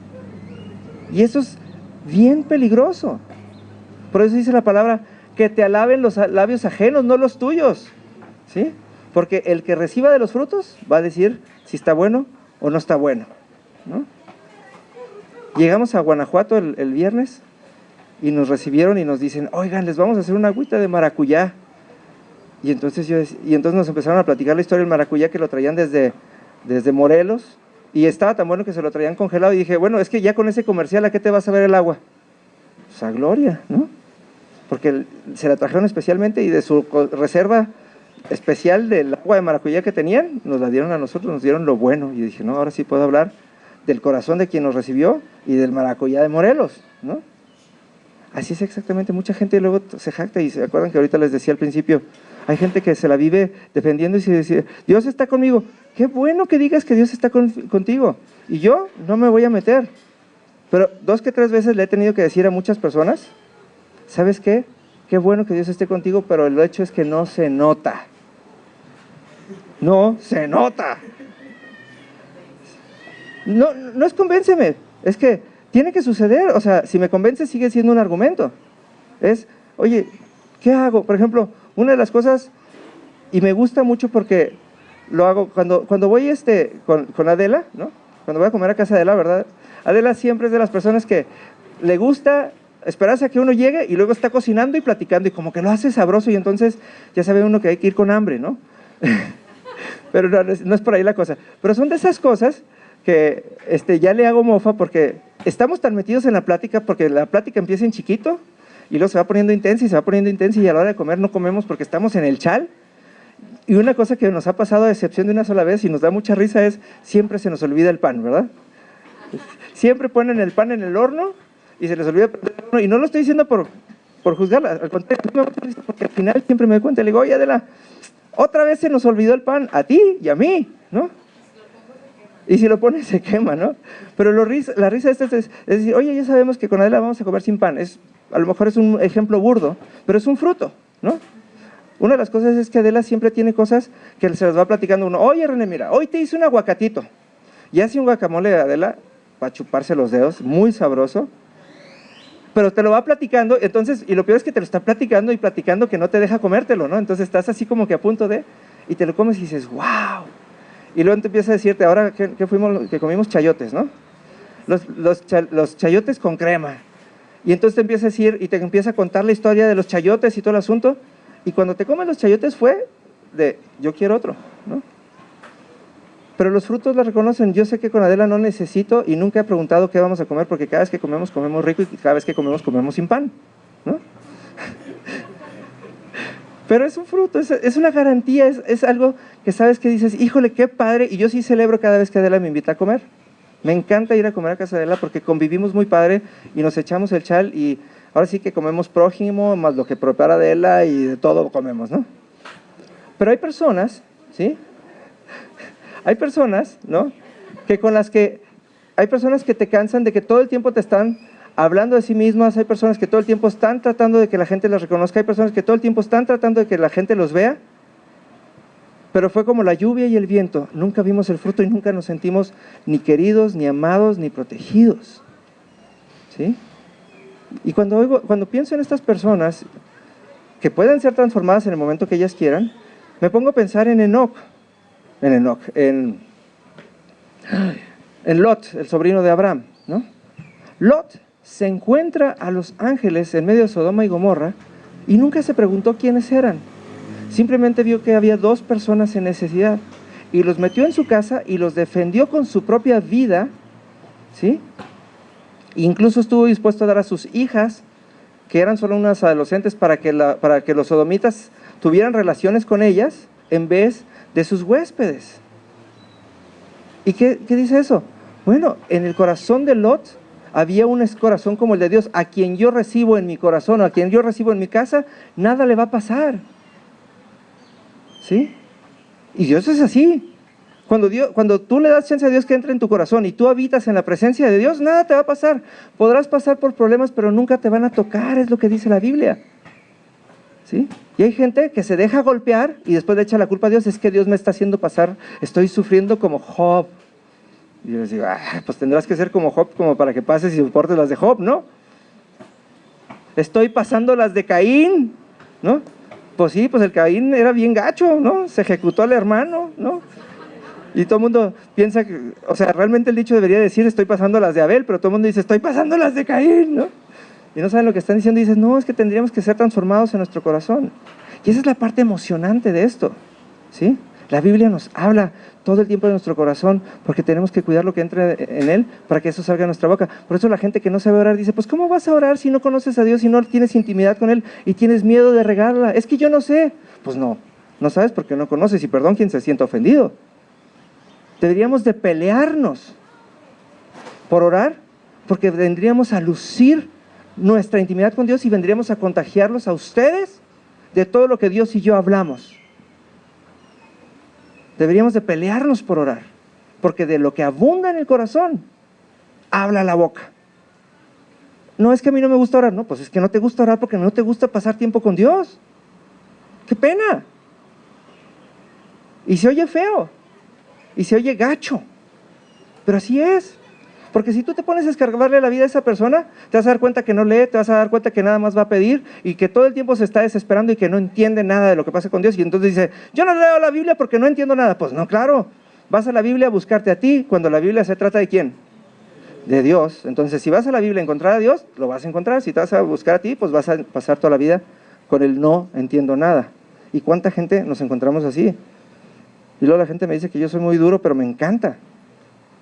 Y eso es bien peligroso. Por eso dice la palabra, que te alaben los labios ajenos, no los tuyos, ¿sí? Porque el que reciba de los frutos va a decir si está bueno o no está bueno, ¿no? Llegamos a Guanajuato el viernes y nos recibieron y nos dicen, oigan, les vamos a hacer una agüita de maracuyá. Y entonces nos empezaron a platicar la historia del maracuyá, que lo traían desde Morelos, y estaba tan bueno que se lo traían congelado, y dije, bueno, es que ya con ese comercial, ¿a qué te vas a ver el agua? Pues a gloria, ¿no? porque se la trajeron especialmente y de su reserva especial del agua de maracuyá que tenían, nos la dieron a nosotros, nos dieron lo bueno. Y dije, no, ahora sí puedo hablar del corazón de quien nos recibió y del maracuyá de Morelos, ¿no? Así es exactamente, mucha gente luego se jacta y se acuerdan que ahorita les decía al principio, hay gente que se la vive defendiendo y se dice, Dios está conmigo. Qué bueno que digas que Dios está contigo y yo no me voy a meter. Pero 2 que 3 veces le he tenido que decir a muchas personas, ¿sabes qué? Qué bueno que Dios esté contigo, pero el hecho es que no se nota. No se nota. No es convénceme, es que tiene que suceder. O sea, si me convence sigue siendo un argumento. Es, oye, ¿qué hago? Por ejemplo, una de las cosas, y me gusta mucho porque lo hago cuando voy con Adela, ¿no? Cuando voy a comer a casa de Adela, ¿verdad? Adela siempre es de las personas que le gusta esperarse a que uno llegue y luego está cocinando y platicando y como que lo hace sabroso y entonces ya sabe uno que hay que ir con hambre, ¿no? Pero no es por ahí la cosa. Pero son de esas cosas que ya le hago mofa porque estamos tan metidos en la plática, porque la plática empieza en chiquito y luego se va poniendo intensa y se va poniendo intensa y a la hora de comer no comemos porque estamos en el chal. Y una cosa que nos ha pasado a excepción de una sola vez y nos da mucha risa es, siempre se nos olvida el pan, ¿verdad? Siempre ponen el pan en el horno y se les olvida prender el horno. Y no lo estoy diciendo por juzgarla, al contrario, porque al final siempre me doy cuenta, le digo, oye Adela, otra vez se nos olvidó el pan, a ti y a mí, ¿no? Y si lo pones se quema, ¿no? Pero la risa es decir, oye, ya sabemos que con Adela vamos a comer sin pan. A lo mejor es un ejemplo burdo, pero es un fruto, ¿no? Una de las cosas es que Adela siempre tiene cosas que se las va platicando uno. Oye, René, mira, hoy te hice un aguacatito. Y hace un guacamole de Adela para chuparse los dedos, muy sabroso. Pero te lo va platicando, entonces, y lo peor es que te lo está platicando y platicando que no te deja comértelo, ¿no? Entonces estás así como que a punto de, y te lo comes y dices, wow. Y luego te empieza a decirte, ahora que comimos chayotes, ¿no? Los chayotes con crema. Y entonces te empieza a decir, y te empieza a contar la historia de los chayotes y todo el asunto. Y cuando te comes los chayotes fue de, yo quiero otro, ¿no? Pero los frutos la reconocen. Yo sé que con Adela no necesito y nunca he preguntado qué vamos a comer porque cada vez que comemos, comemos rico y cada vez que comemos, comemos sin pan, ¿no? Pero es un fruto, es una garantía, es algo que sabes que dices, híjole, qué padre, y yo sí celebro cada vez que Adela me invita a comer. Me encanta ir a comer a casa de Adela porque convivimos muy padre y nos echamos el chal y ahora sí que comemos prójimo, más lo que prepara Adela y de todo comemos, ¿no? Pero hay personas, ¿sí? Hay personas, ¿no? Hay personas que te cansan de que todo el tiempo te están hablando de sí mismas, hay personas que todo el tiempo están tratando de que la gente las reconozca, hay personas que todo el tiempo están tratando de que la gente los vea, pero fue como la lluvia y el viento, nunca vimos el fruto y nunca nos sentimos ni queridos, ni amados, ni protegidos, ¿sí? Y cuando pienso en estas personas que pueden ser transformadas en el momento que ellas quieran, me pongo a pensar en Lot, el sobrino de Abraham, ¿no? Lot se encuentra a los ángeles en medio de Sodoma y Gomorra y nunca se preguntó quiénes eran. Simplemente vio que había 2 personas en necesidad y los metió en su casa y los defendió con su propia vida, ¿sí? Incluso estuvo dispuesto a dar a sus hijas, que eran solo unas adolescentes, para que los sodomitas tuvieran relaciones con ellas en vez de sus huéspedes. ¿Y qué dice eso? Bueno, en el corazón de Lot había un corazón como el de Dios. A quien yo recibo en mi corazón, o a quien yo recibo en mi casa, nada le va a pasar, ¿sí? Y Dios es así. Cuando tú le das chance a Dios que entre en tu corazón y tú habitas en la presencia de Dios, nada te va a pasar. Podrás pasar por problemas, pero nunca te van a tocar, es lo que dice la Biblia, ¿sí? Y hay gente que se deja golpear y después le echa la culpa a Dios, es que Dios me está haciendo pasar, estoy sufriendo como Job. Y yo les digo, pues tendrás que ser como Job, como para que pases y soportes las de Job, ¿no? Estoy pasando las de Caín, ¿no? Pues sí, pues el Caín era bien gacho, ¿no? Se ejecutó al hermano, ¿no? Y todo el mundo piensa que, o sea, realmente el dicho debería decir estoy pasando las de Abel, pero todo el mundo dice estoy pasando las de Caín, ¿no? Y no saben lo que están diciendo y dices, no, es que tendríamos que ser transformados en nuestro corazón. Y esa es la parte emocionante de esto, ¿sí? La Biblia nos habla todo el tiempo de nuestro corazón, porque tenemos que cuidar lo que entra en él para que eso salga de nuestra boca. Por eso la gente que no sabe orar dice, pues ¿cómo vas a orar si no conoces a Dios, si no tienes intimidad con él y tienes miedo de regarla? Es que yo no sé. Pues no sabes porque no conoces, y perdón quien se sienta ofendido. Deberíamos de pelearnos por orar, porque vendríamos a lucir nuestra intimidad con Dios y vendríamos a contagiarlos a ustedes de todo lo que Dios y yo hablamos. Deberíamos de pelearnos por orar, porque de lo que abunda en el corazón, habla la boca. No es que a mí no me gusta orar, no, pues es que no te gusta orar porque no te gusta pasar tiempo con Dios. ¡Qué pena! Y se oye feo, y se oye gacho, pero así es. Porque si tú te pones a escarbarle la vida a esa persona, te vas a dar cuenta que no lee, te vas a dar cuenta que nada más va a pedir y que todo el tiempo se está desesperando y que no entiende nada de lo que pasa con Dios, y entonces dice, yo no leo la Biblia porque no entiendo nada. Pues no, claro, vas a la Biblia a buscarte a ti, cuando la Biblia se trata de ¿quién? De Dios. Entonces si vas a la Biblia a encontrar a Dios, lo vas a encontrar. Si te vas a buscar a ti, pues vas a pasar toda la vida con el no entiendo nada. ¿Y cuánta gente nos encontramos así? Y luego la gente me dice que yo soy muy duro, pero me encanta.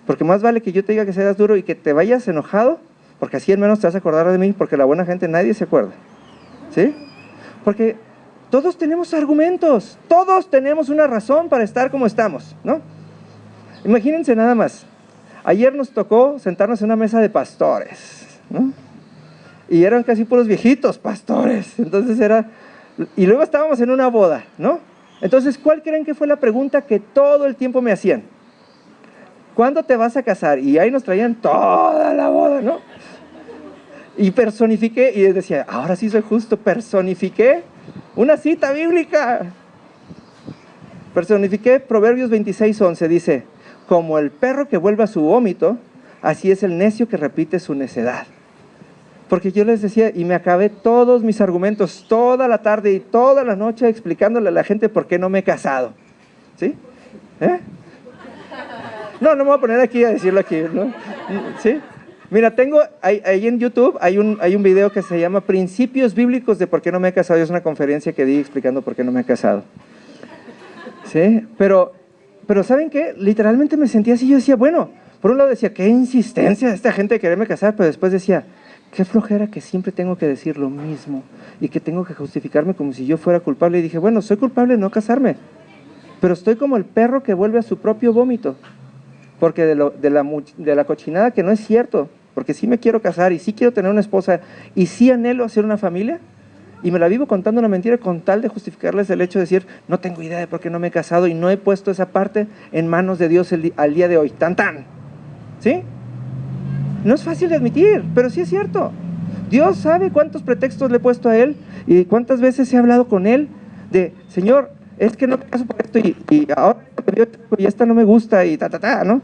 Porque más vale que yo te diga que seas duro y que te vayas enojado, porque así al menos te vas a acordar de mí, porque la buena gente nadie se acuerda. ¿Sí? Porque todos tenemos argumentos, todos tenemos una razón para estar como estamos, ¿no? Imagínense nada más, ayer nos tocó sentarnos en una mesa de pastores, ¿no? Y eran casi puros viejitos pastores, entonces y luego estábamos en una boda, ¿no? Entonces, ¿cuál creen que fue la pregunta que todo el tiempo me hacían? ¿Cuándo te vas a casar? Y ahí nos traían toda la boda, ¿no? Y personifiqué, y decía, ahora sí soy justo, personifiqué una cita bíblica. Personifiqué Proverbios 26:11, dice, como el perro que vuelve a su vómito, así es el necio que repite su necedad. Porque yo les decía, y me acabé todos mis argumentos, toda la tarde y toda la noche explicándole a la gente por qué no me he casado. ¿Sí? No me voy a poner aquí a decirlo aquí, ¿no? ¿Sí? Mira, ahí en YouTube hay un video que se llama Principios Bíblicos de por qué no me he casado. Es una conferencia que di explicando por qué no me he casado. ¿Sí? Pero ¿saben qué? Literalmente me sentía así. Yo decía, bueno, por un lado decía, qué insistencia de esta gente de quererme casar, pero después decía, qué flojera que siempre tengo que decir lo mismo y que tengo que justificarme como si yo fuera culpable. Y dije, bueno, soy culpable de no casarme, pero estoy como el perro que vuelve a su propio vómito. Porque de la cochinada que no es cierto, porque sí me quiero casar y sí quiero tener una esposa y sí anhelo hacer una familia, y me la vivo contando una mentira con tal de justificarles el hecho de decir, no tengo idea de por qué no me he casado y no he puesto esa parte en manos de Dios al día de hoy, tan. ¿Sí? No es fácil de admitir, pero sí es cierto. Dios sabe cuántos pretextos le he puesto a Él y cuántas veces he hablado con Él de, Señor, es que no me caso por esto y ahora y esta no me gusta y ¿no?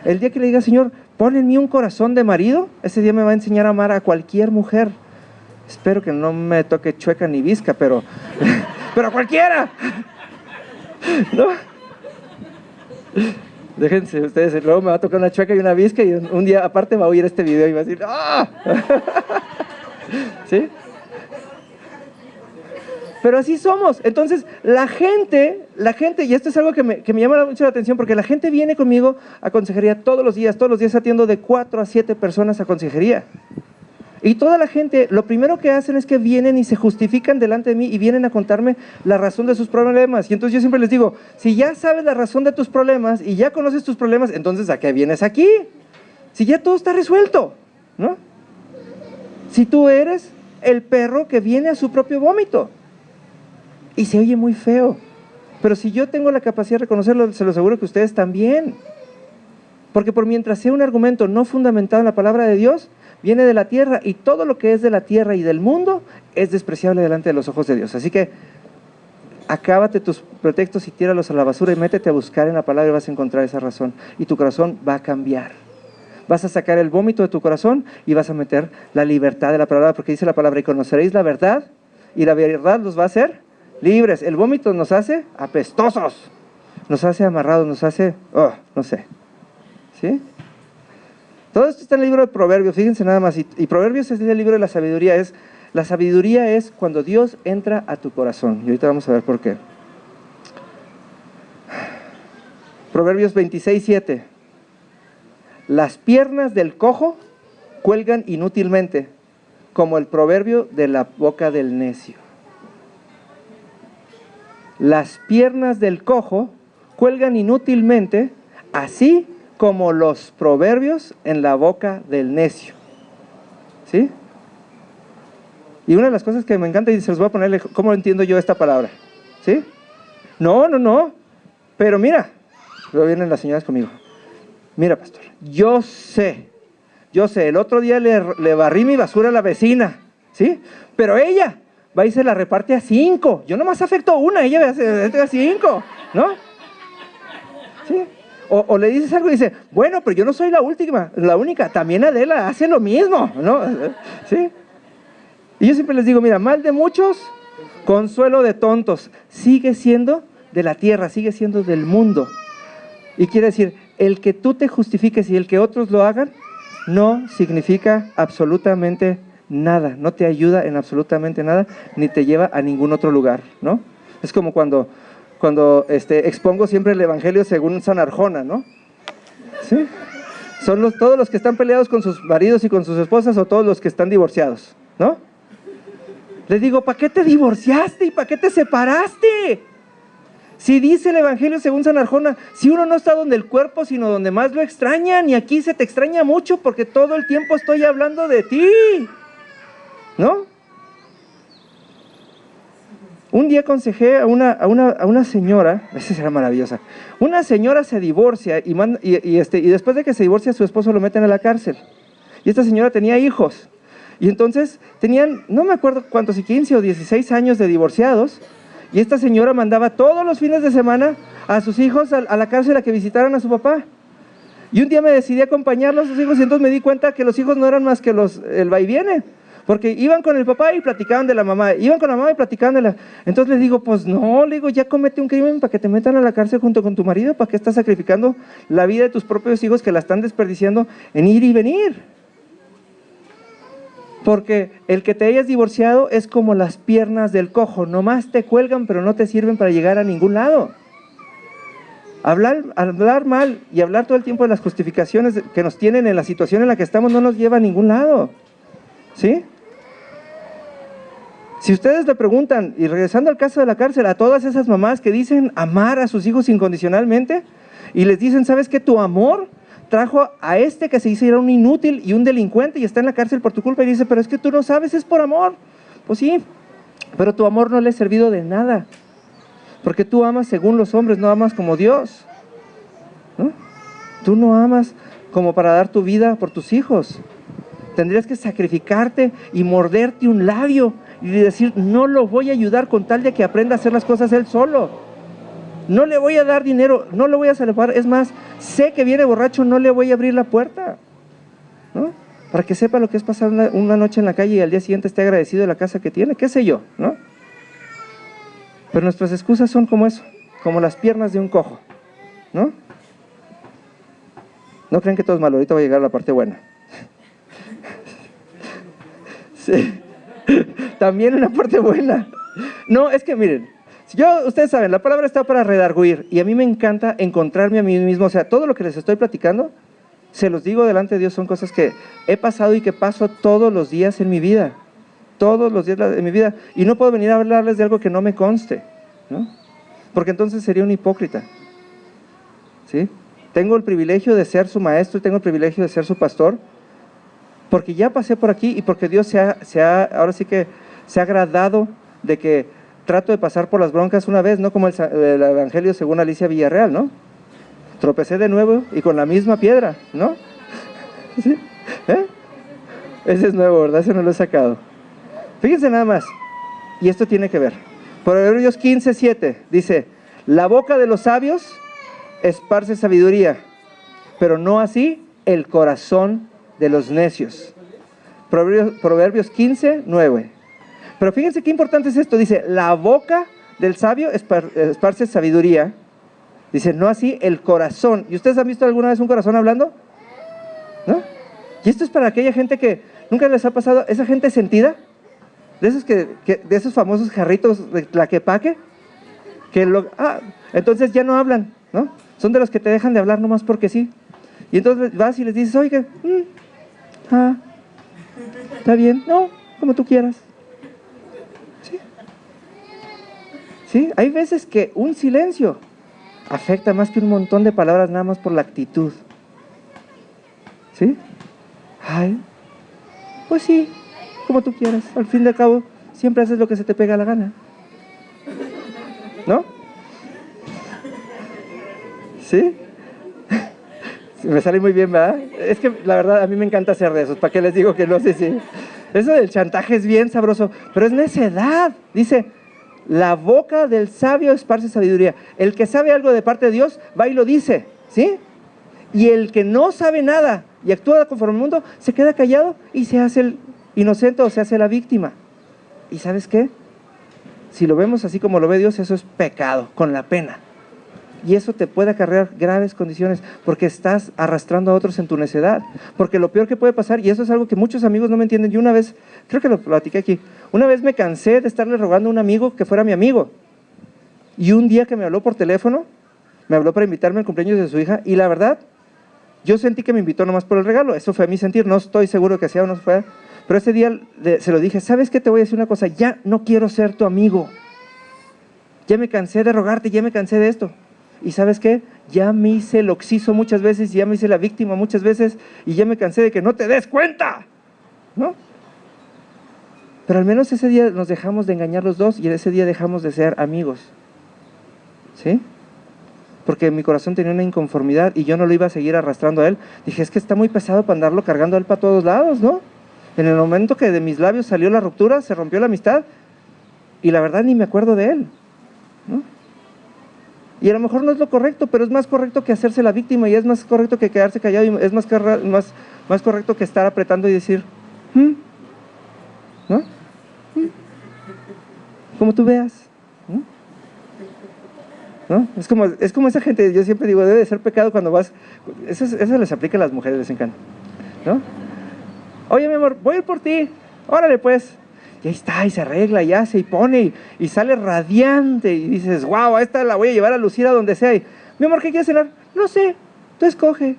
El día que le diga, Señor, pon en mí un corazón de marido, ese día me va a enseñar a amar a cualquier mujer. Espero que no me toque chueca ni visca, pero a cualquiera, ¿no? Déjense ustedes, luego me va a tocar una chueca y una visca y un día aparte va a oír este video y va a decir, ¡ah! ¿Sí? Pero así somos. Entonces, la gente, y esto es algo que me llama mucho la atención, porque la gente viene conmigo a consejería todos los días atiendo de 4 a 7 personas a consejería. Y toda la gente, lo primero que hacen es que vienen y se justifican delante de mí y vienen a contarme la razón de sus problemas. Y entonces yo siempre les digo, si ya sabes la razón de tus problemas y ya conoces tus problemas, entonces ¿a qué vienes aquí? Si ya todo está resuelto, ¿no? Si tú eres el perro que viene a su propio vómito. Y se oye muy feo, pero si yo tengo la capacidad de reconocerlo, se lo aseguro que ustedes también. Porque por mientras sea un argumento no fundamentado en la palabra de Dios, viene de la tierra, y todo lo que es de la tierra y del mundo es despreciable delante de los ojos de Dios. Así que acábate tus pretextos y tíralos a la basura y métete a buscar en la palabra y vas a encontrar esa razón. Y tu corazón va a cambiar. Vas a sacar el vómito de tu corazón y vas a meter la libertad de la palabra, porque dice la palabra, y conoceréis la verdad, y la verdad los va a hacer libres. El vómito nos hace apestosos, nos hace amarrados, nos hace, no sé, ¿sí? Todo esto está en el libro de Proverbios, fíjense nada más, y Proverbios es el libro de la sabiduría. La sabiduría es cuando Dios entra a tu corazón, y ahorita vamos a ver por qué. Proverbios 26:7. Las piernas del cojo cuelgan inútilmente, como el proverbio de la boca del necio. Las piernas del cojo cuelgan inútilmente, así como los proverbios en la boca del necio. ¿Sí? Y una de las cosas que me encanta, y se los voy a poner, ¿cómo entiendo yo esta palabra? ¿Sí? No, pero mira, luego vienen las señoras conmigo. Mira, pastor, yo sé, el otro día le barrí mi basura a la vecina, ¿sí? Pero ella va y se la reparte a 5, yo nomás afecto una, ella a 5, ¿no? ¿Sí? O le dices algo y dice, bueno, pero yo no soy la única, también Adela hace lo mismo, ¿no? ¿Sí? Y yo siempre les digo, mira, mal de muchos, consuelo de tontos, sigue siendo de la tierra, sigue siendo del mundo. Y quiere decir, el que tú te justifiques y el que otros lo hagan, no significa absolutamente nada, no te ayuda en absolutamente nada, ni te lleva a ningún otro lugar, ¿no? Es como cuando expongo siempre el Evangelio según San Arjona, ¿no? ¿Sí? Son todos los que están peleados con sus maridos y con sus esposas, o todos los que están divorciados, ¿no? Les digo, ¿para qué te divorciaste y para qué te separaste? Si dice el Evangelio según San Arjona, si uno no está donde el cuerpo, sino donde más lo extrañan, y aquí se te extraña mucho porque todo el tiempo estoy hablando de ti, ¿no? Un día aconsejé a una señora, esa será maravillosa, una señora se divorcia y después de que se divorcia su esposo lo meten a la cárcel, y esta señora tenía hijos, y entonces tenían, no me acuerdo cuántos, si 15 o 16 años de divorciados, y esta señora mandaba todos los fines de semana a sus hijos a la cárcel a que visitaran a su papá. Y un día me decidí acompañarlos a sus hijos, y entonces me di cuenta que los hijos no eran más que el va y viene, porque iban con el papá y platicaban de la mamá, iban con la mamá y platicaban de la... Entonces les digo, pues no, le digo, ya comete un crimen para que te metan a la cárcel junto con tu marido, ¿para qué estás sacrificando la vida de tus propios hijos que la están desperdiciando en ir y venir? Porque el que te hayas divorciado es como las piernas del cojo, nomás te cuelgan pero no te sirven para llegar a ningún lado. Hablar mal y hablar todo el tiempo de las justificaciones que nos tienen en la situación en la que estamos no nos lleva a ningún lado, ¿sí? Si ustedes le preguntan, y regresando al caso de la cárcel, a todas esas mamás que dicen amar a sus hijos incondicionalmente, y les dicen, ¿sabes qué? Tu amor trajo a que se hiciera un inútil y un delincuente y está en la cárcel por tu culpa, y dice, pero es que tú no sabes, es por amor. Pues sí, pero tu amor no le ha servido de nada, porque tú amas según los hombres, no amas como Dios, ¿no? Tú no amas como para dar tu vida por tus hijos. Tendrías que sacrificarte y morderte un labio y decir, no lo voy a ayudar con tal de que aprenda a hacer las cosas él solo. No le voy a dar dinero, no lo voy a salvar, es más, sé que viene borracho, no le voy a abrir la puerta, ¿no? Para que sepa lo que es pasar una noche en la calle y al día siguiente esté agradecido de la casa que tiene, qué sé yo, ¿no? Pero nuestras excusas son como eso, como las piernas de un cojo, ¿no? No crean que todo es malo, ahorita va a llegar la parte buena. Sí, también una parte buena. No, es que miren, ustedes saben, la palabra está para redarguir, y a mí me encanta encontrarme a mí mismo, o sea, todo lo que les estoy platicando, se los digo delante de Dios, son cosas que he pasado y que paso todos los días en mi vida, y no puedo venir a hablarles de algo que no me conste, ¿no? Porque entonces sería un hipócrita, ¿sí? Tengo el privilegio de ser su maestro y tengo el privilegio de ser su pastor, porque ya pasé por aquí y porque Dios ahora sí que se ha agradado de que trato de pasar por las broncas una vez, no como el Evangelio según Alicia Villarreal, ¿no? Tropecé de nuevo y con la misma piedra, ¿no? ¿Sí? Ese es nuevo, ¿verdad? Ese no lo he sacado. Fíjense nada más, y esto tiene que ver. Proverbios 15:7 dice, la boca de los sabios esparce sabiduría, pero no así el corazón de los necios. Proverbios 15:9. Pero fíjense qué importante es esto, dice, la boca del sabio esparce sabiduría, dice, no así el corazón. ¿Y ustedes han visto alguna vez un corazón hablando? ¿No? Y esto es para aquella gente que nunca les ha pasado, esa gente sentida, de esos de esos famosos jarritos de Tlaquepaque, entonces ya no hablan, ¿no? Son de los que te dejan de hablar nomás porque sí. Y entonces vas y les dices, oiga, está bien, no, como tú quieras. ¿Sí? ¿Sí? Hay veces que un silencio afecta más que un montón de palabras nada más por la actitud. ¿Sí? Ay, pues sí, como tú quieras. Al fin y al cabo, siempre haces lo que se te pega la gana. ¿No? ¿Sí? Me sale muy bien, ¿verdad? Es que la verdad a mí me encanta hacer de esos. ¿Para qué les digo que no sé si? Eso del chantaje es bien sabroso, pero es necedad. Dice, la boca del sabio esparce sabiduría. El que sabe algo de parte de Dios va y lo dice, ¿sí? Y el que no sabe nada y actúa conforme al mundo, se queda callado y se hace el inocente o se hace la víctima. ¿Y sabes qué? Si lo vemos así como lo ve Dios, eso es pecado, con la pena. Y eso te puede acarrear graves condiciones, porque estás arrastrando a otros en tu necedad. Porque lo peor que puede pasar, y eso es algo que muchos amigos no me entienden, yo una vez, creo que lo platiqué aquí, una vez me cansé de estarle rogando a un amigo que fuera mi amigo. Y un día que me habló por teléfono, me habló para invitarme al cumpleaños de su hija, y la verdad, yo sentí que me invitó nomás por el regalo. Eso fue a mi sentir, no estoy seguro que sea o no fue. Pero ese día se lo dije, ¿sabes qué? Te voy a decir una cosa, ya no quiero ser tu amigo. Ya me cansé de rogarte, ya me cansé de esto. ¿Y sabes qué? Ya me hice el oxiso muchas veces, ya me hice la víctima muchas veces, y ya me cansé de que no te des cuenta, ¿no? Pero al menos ese día nos dejamos de engañar los dos, y ese día dejamos de ser amigos, ¿sí? Porque mi corazón tenía una inconformidad, y yo no lo iba a seguir arrastrando a él. Dije, es que está muy pesado para andarlo cargando a él para todos lados, ¿no? En el momento que de mis labios salió la ruptura, se rompió la amistad, y la verdad ni me acuerdo de él, ¿no? Y a lo mejor no es lo correcto, pero es más correcto que hacerse la víctima, y es más correcto que quedarse callado, y es más correcto que estar apretando y decir, ¿no? Como tú veas, ¿no? Es como esa gente, yo siempre digo, debe de ser pecado cuando vas, eso les aplica a las mujeres, les encanta, ¿no? Oye, mi amor, voy a ir por ti, órale pues. Y ahí está, y se arregla, y hace, y pone, y sale radiante, y dices, wow, a esta la voy a llevar a lucir a donde sea. Y, mi amor, ¿qué quieres cenar? No sé, tú escoge.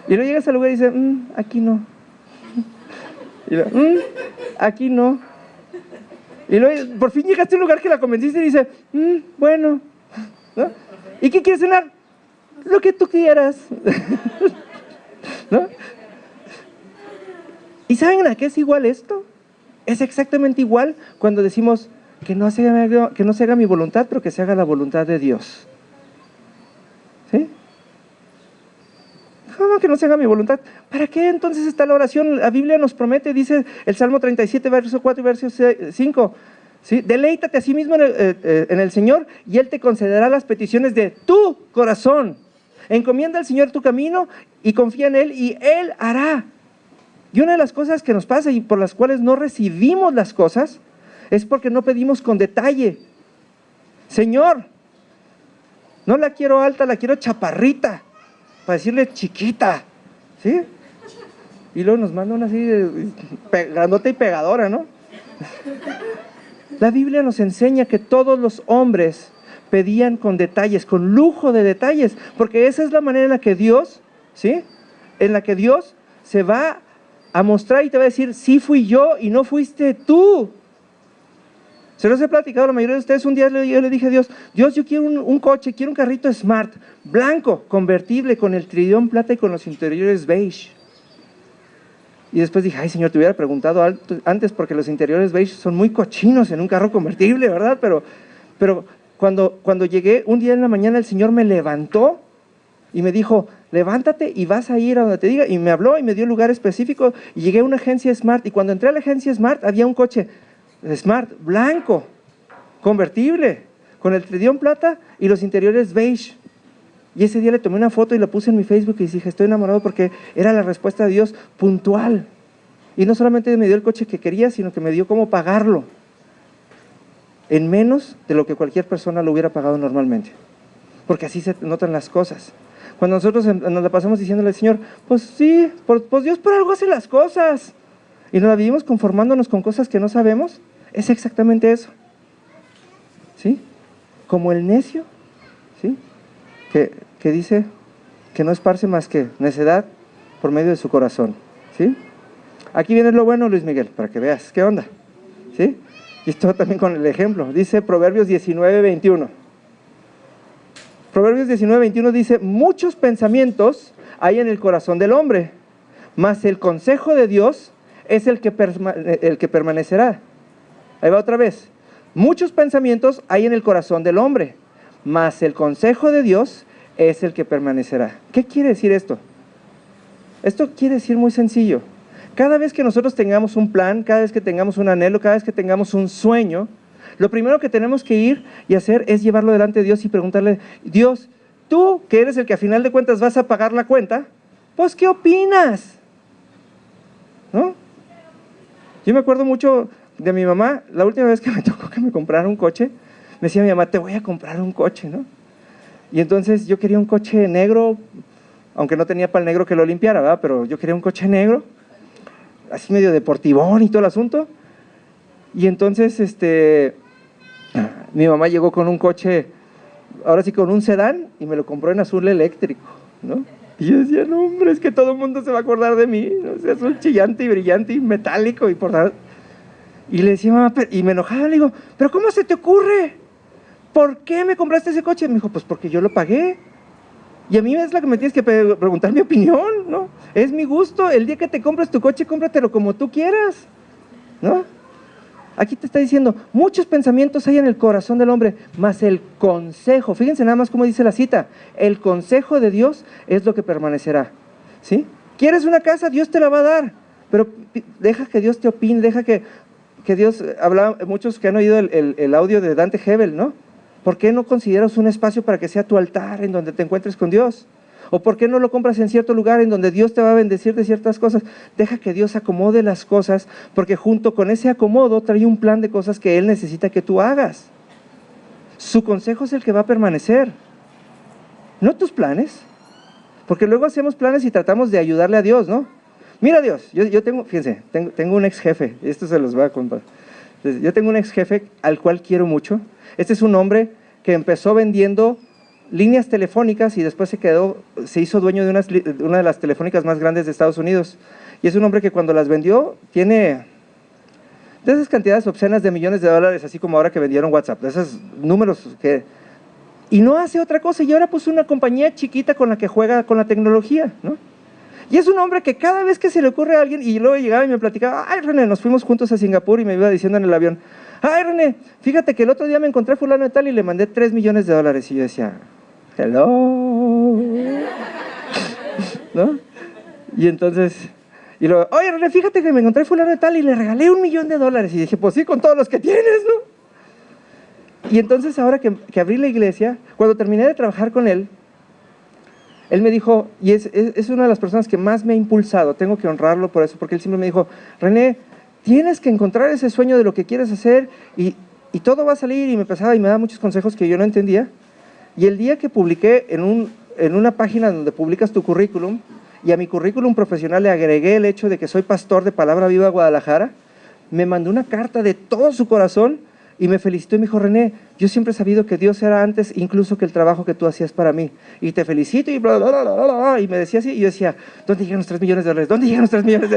Y luego llegas al lugar y dices, aquí no. Y luego, aquí no. Y luego, por fin llegaste a un lugar que la convenciste y dice, bueno, ¿no? ¿Y qué quieres cenar? Lo que tú quieras. ¿No? ¿Y saben a qué es igual esto? Es exactamente que cuando decimos que no se haga mi voluntad, pero que se haga la voluntad de Dios. ¿Sí? ¿Cómo que no se haga mi voluntad? ¿Para qué entonces está la oración? La Biblia nos promete, dice el Salmo 37, verso 4 y verso 5, ¿sí? Deleítate a sí mismo en el Señor, y Él te concederá las peticiones de tu corazón. Encomienda al Señor tu camino y confía en Él, y Él hará. Y una de las cosas que nos pasa y por las cuales no recibimos las cosas es porque no pedimos con detalle. Señor, no la quiero alta, la quiero chaparrita, para decirle chiquita, ¿sí? Y luego nos manda una así grandota y pegadora, ¿no? La Biblia nos enseña que todos los hombres pedían con detalles, con lujo de detalles, porque esa es la manera en la que Dios, ¿sí? En la que Dios se va a mostrar y te va a decir, sí fui yo y no fuiste tú. Se los he platicado a la mayoría de ustedes. Un día yo le dije a Dios, yo quiero un coche, quiero un carrito Smart, blanco, convertible, con el trillón plata y con los interiores beige. Y después dije, ay Señor, te hubiera preguntado antes, porque los interiores beige son muy cochinos en un carro convertible, ¿verdad? Pero cuando llegué, un día en la mañana el Señor me levantó y me dijo, levántate y vas a ir a donde te diga. Y me habló y me dio un lugar específico, y llegué a una agencia Smart, y cuando entré a la agencia Smart había un coche Smart blanco, convertible, con el trillón plata y los interiores beige. Y ese día le tomé una foto y la puse en mi Facebook y dije, estoy enamorado, porque era la respuesta de Dios puntual. Y no solamente me dio el coche que quería, sino que me dio cómo pagarlo, en menos de lo que cualquier persona lo hubiera pagado normalmente. Porque así se notan las cosas. Cuando nosotros nos la pasamos diciéndole al Señor, pues sí, pues Dios por algo hace las cosas, y nos la vivimos conformándonos con cosas que no sabemos, es exactamente eso, ¿sí? Como el necio que dice que no esparce más que necedad por medio de su corazón, ¿sí? Aquí viene lo bueno, Luis Miguel, para que veas qué onda, ¿sí? Y esto también con el ejemplo, dice Proverbios 19:21. Proverbios 19:21 dice, muchos pensamientos hay en el corazón del hombre, mas el consejo de Dios es el que permanecerá. Ahí va otra vez. Muchos pensamientos hay en el corazón del hombre, mas el consejo de Dios es el que permanecerá. ¿Qué quiere decir esto? Esto quiere decir muy sencillo. Cada vez que nosotros tengamos un plan, cada vez que tengamos un anhelo, cada vez que tengamos un sueño, lo primero que tenemos que ir y hacer es llevarlo delante de Dios y preguntarle, Dios, tú que eres el que a final de cuentas vas a pagar la cuenta, pues ¿qué opinas? ¿No? Yo me acuerdo mucho de mi mamá, la última vez que me tocó que me comprara un coche, me decía mi mamá, te voy a comprar un coche, ¿no? Y entonces yo quería un coche negro, aunque no tenía para el negro que lo limpiara, ¿verdad? Pero yo quería un coche negro, así medio deportivón y todo el asunto. Y entonces mi mamá llegó con un coche, ahora sí con un sedán, y me lo compró en azul eléctrico, ¿no? Y yo decía, no hombre, es que todo el mundo se va a acordar de mí, ¿no? O sea, azul chillante y brillante y metálico y por nada. Y le decía, mamá, y me enojaba, le digo, pero ¿cómo se te ocurre? ¿Por qué me compraste ese coche? Me dijo, pues porque yo lo pagué. Y a mí es la que me tienes que preguntar mi opinión, ¿no? Es mi gusto, el día que te compres tu coche, cómpratelo como tú quieras, ¿no? Aquí te está diciendo, muchos pensamientos hay en el corazón del hombre, mas el consejo, fíjense nada más cómo dice la cita, el consejo de Dios es lo que permanecerá, ¿sí? ¿Quieres una casa? Dios te la va a dar, pero deja que Dios te opine, deja que Dios, habla, muchos que han oído el audio de Dante Hebel, ¿no? ¿Por qué no consideras un espacio para que sea tu altar en donde te encuentres con Dios? ¿O por qué no lo compras en cierto lugar en donde Dios te va a bendecir de ciertas cosas? Deja que Dios acomode las cosas, porque junto con ese acomodo trae un plan de cosas que Él necesita que tú hagas. Su consejo es el que va a permanecer, no tus planes, porque luego hacemos planes y tratamos de ayudarle a Dios, ¿no? Mira Dios, yo tengo, fíjense, tengo un ex jefe, esto se los voy a contar. Yo tengo un ex jefe al cual quiero mucho. Este es un hombre que empezó vendiendo líneas telefónicas y después se hizo dueño de una de las telefónicas más grandes de Estados Unidos. Y es un hombre que cuando las vendió tiene de esas cantidades obscenas de millones de dólares, así como ahora que vendieron WhatsApp, de esos números que... Y no hace otra cosa, y ahora puso una compañía chiquita con la que juega con la tecnología, ¿no? Y es un hombre que cada vez que se le ocurre a alguien, y luego llegaba y me platicaba, ay René, nos fuimos juntos a Singapur y me iba diciendo en el avión, ay René, fíjate que el otro día me encontré a fulano de tal y le mandé $3 millones. Y yo decía, hello, ¿no? Y entonces, y luego, oye René, fíjate que me encontré a fulano de tal y le regalé $1 millón. Y dije, pues sí, con todos los que tienes, ¿no? Y entonces ahora que abrí la iglesia, cuando terminé de trabajar con él me dijo, y es una de las personas que más me ha impulsado, tengo que honrarlo por eso, porque él siempre me dijo, René, tienes que encontrar ese sueño de lo que quieres hacer y todo va a salir, y me pasaba y me daba muchos consejos que yo no entendía. Y el día que publiqué en una página donde publicas tu currículum, y a mi currículum profesional le agregué el hecho de que soy pastor de Palabra Viva Guadalajara, me mandó una carta de todo su corazón y me felicitó y me dijo, René, yo siempre he sabido que Dios era antes incluso que el trabajo que tú hacías para mí, y te felicito y bla, bla, bla, bla, bla. Y me decía así, y yo decía, ¿dónde llegan los $3 millones? ¿Dónde llegan los $3 millones?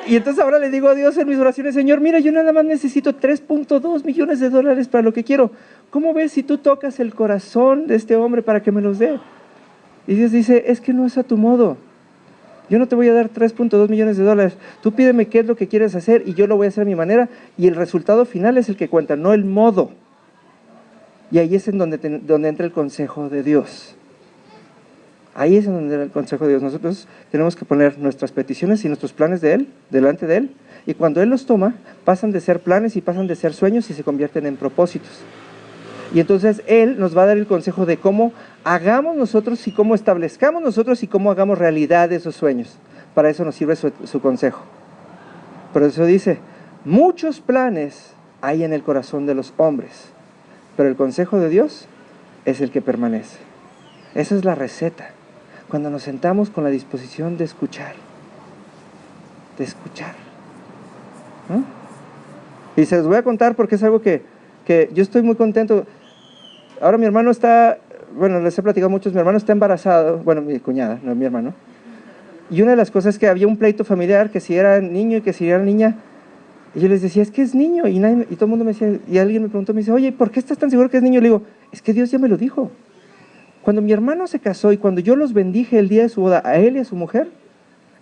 Y entonces ahora le digo a Dios en mis oraciones, Señor, mira, yo nada más necesito $3.2 millones para lo que quiero. ¿Cómo ves si tú tocas el corazón de este hombre para que me los dé? Y Dios dice, es que no es a tu modo. Yo no te voy a dar $3.2 millones. Tú pídeme qué es lo que quieres hacer y yo lo voy a hacer a mi manera, y el resultado final es el que cuenta, no el modo. Y ahí es en donde entra el consejo de Dios. Ahí es en donde entra el consejo de Dios. Nosotros tenemos que poner nuestras peticiones y nuestros planes de Él, delante de Él, y cuando Él los toma, pasan de ser planes y pasan de ser sueños y se convierten en propósitos. Y entonces Él nos va a dar el consejo de cómo hagamos nosotros y cómo establezcamos nosotros y cómo hagamos realidad esos sueños. Para eso nos sirve su consejo. Por eso dice, muchos planes hay en el corazón de los hombres, pero el consejo de Dios es el que permanece. Esa es la receta. Cuando nos sentamos con la disposición de escuchar. ¿No? Y se los voy a contar porque es algo que yo estoy muy contento. Ahora mi hermano está bueno, les he platicado mucho, mi hermano está embarazado, bueno, mi cuñada, no mi hermano, y una de las cosas es que había un pleito familiar, que si era niño y que si era niña, y yo les decía, es que es niño, y todo el mundo me decía, y alguien me preguntó, me dice, oye, ¿por qué estás tan seguro que es niño? Le digo, es que Dios ya me lo dijo. Cuando mi hermano se casó y cuando yo los bendije el día de su boda, a él y a su mujer,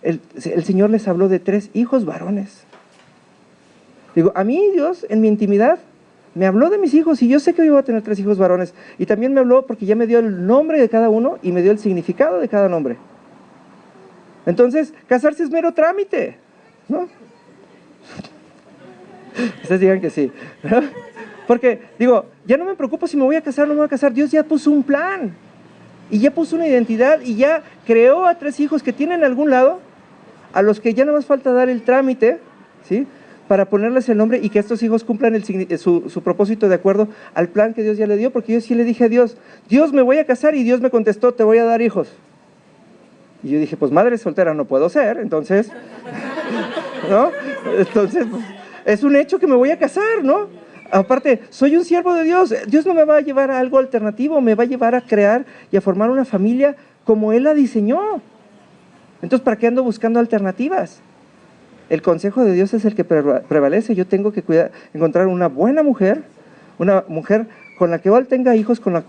el Señor les habló de 3 hijos varones. Digo, a mí Dios, en mi intimidad, me habló de mis hijos y yo sé que yo voy a tener 3 hijos varones. Y también me habló porque ya me dio el nombre de cada uno y me dio el significado de cada nombre. Entonces, casarse es mero trámite, ¿no? Ustedes digan que sí, ¿no? Porque, digo, ya no me preocupo si me voy a casar o no me voy a casar. Dios ya puso un plan y ya puso una identidad y ya creó a 3 hijos que tienen algún lado, a los que ya no más falta dar el trámite, ¿sí?, para ponerles el nombre y que estos hijos cumplan su propósito de acuerdo al plan que Dios ya le dio, porque yo sí le dije a Dios, Dios, me voy a casar, y Dios me contestó, te voy a dar hijos. Y yo dije, pues madre soltera no puedo ser, entonces, ¿no? Entonces, pues, es un hecho que me voy a casar, ¿no? Aparte, soy un siervo de Dios, Dios no me va a llevar a algo alternativo, me va a llevar a crear y a formar una familia como Él la diseñó. Entonces, ¿para qué ando buscando alternativas? El consejo de Dios es el que prevalece. Yo tengo que encontrar una buena mujer, una mujer con la que él tenga hijos, en la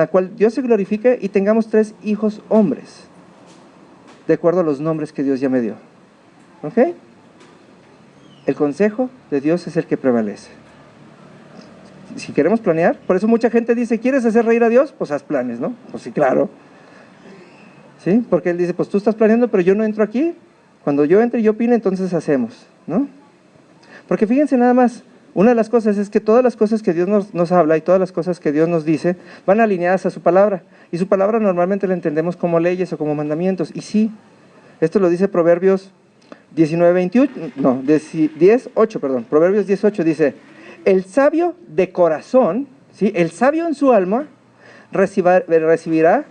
cual Dios se glorifique y tengamos 3 hijos hombres, de acuerdo a los nombres que Dios ya me dio. ¿Ok? El consejo de Dios es el que prevalece. Si queremos planear, por eso mucha gente dice, ¿quieres hacer reír a Dios? Pues haz planes, ¿no? Pues sí, claro. ¿Sí? Porque Él dice, pues tú estás planeando, pero yo no entro aquí. Cuando yo entre y yo opine, entonces hacemos, ¿no? Porque fíjense nada más, una de las cosas es que todas las cosas que Dios nos habla y todas las cosas que Dios nos dice van alineadas a su palabra. Y su palabra normalmente la entendemos como leyes o como mandamientos. Y sí, esto lo dice Proverbios 10:8, Proverbios 10:8 dice, el sabio de corazón, ¿sí?, el sabio en su alma recibirá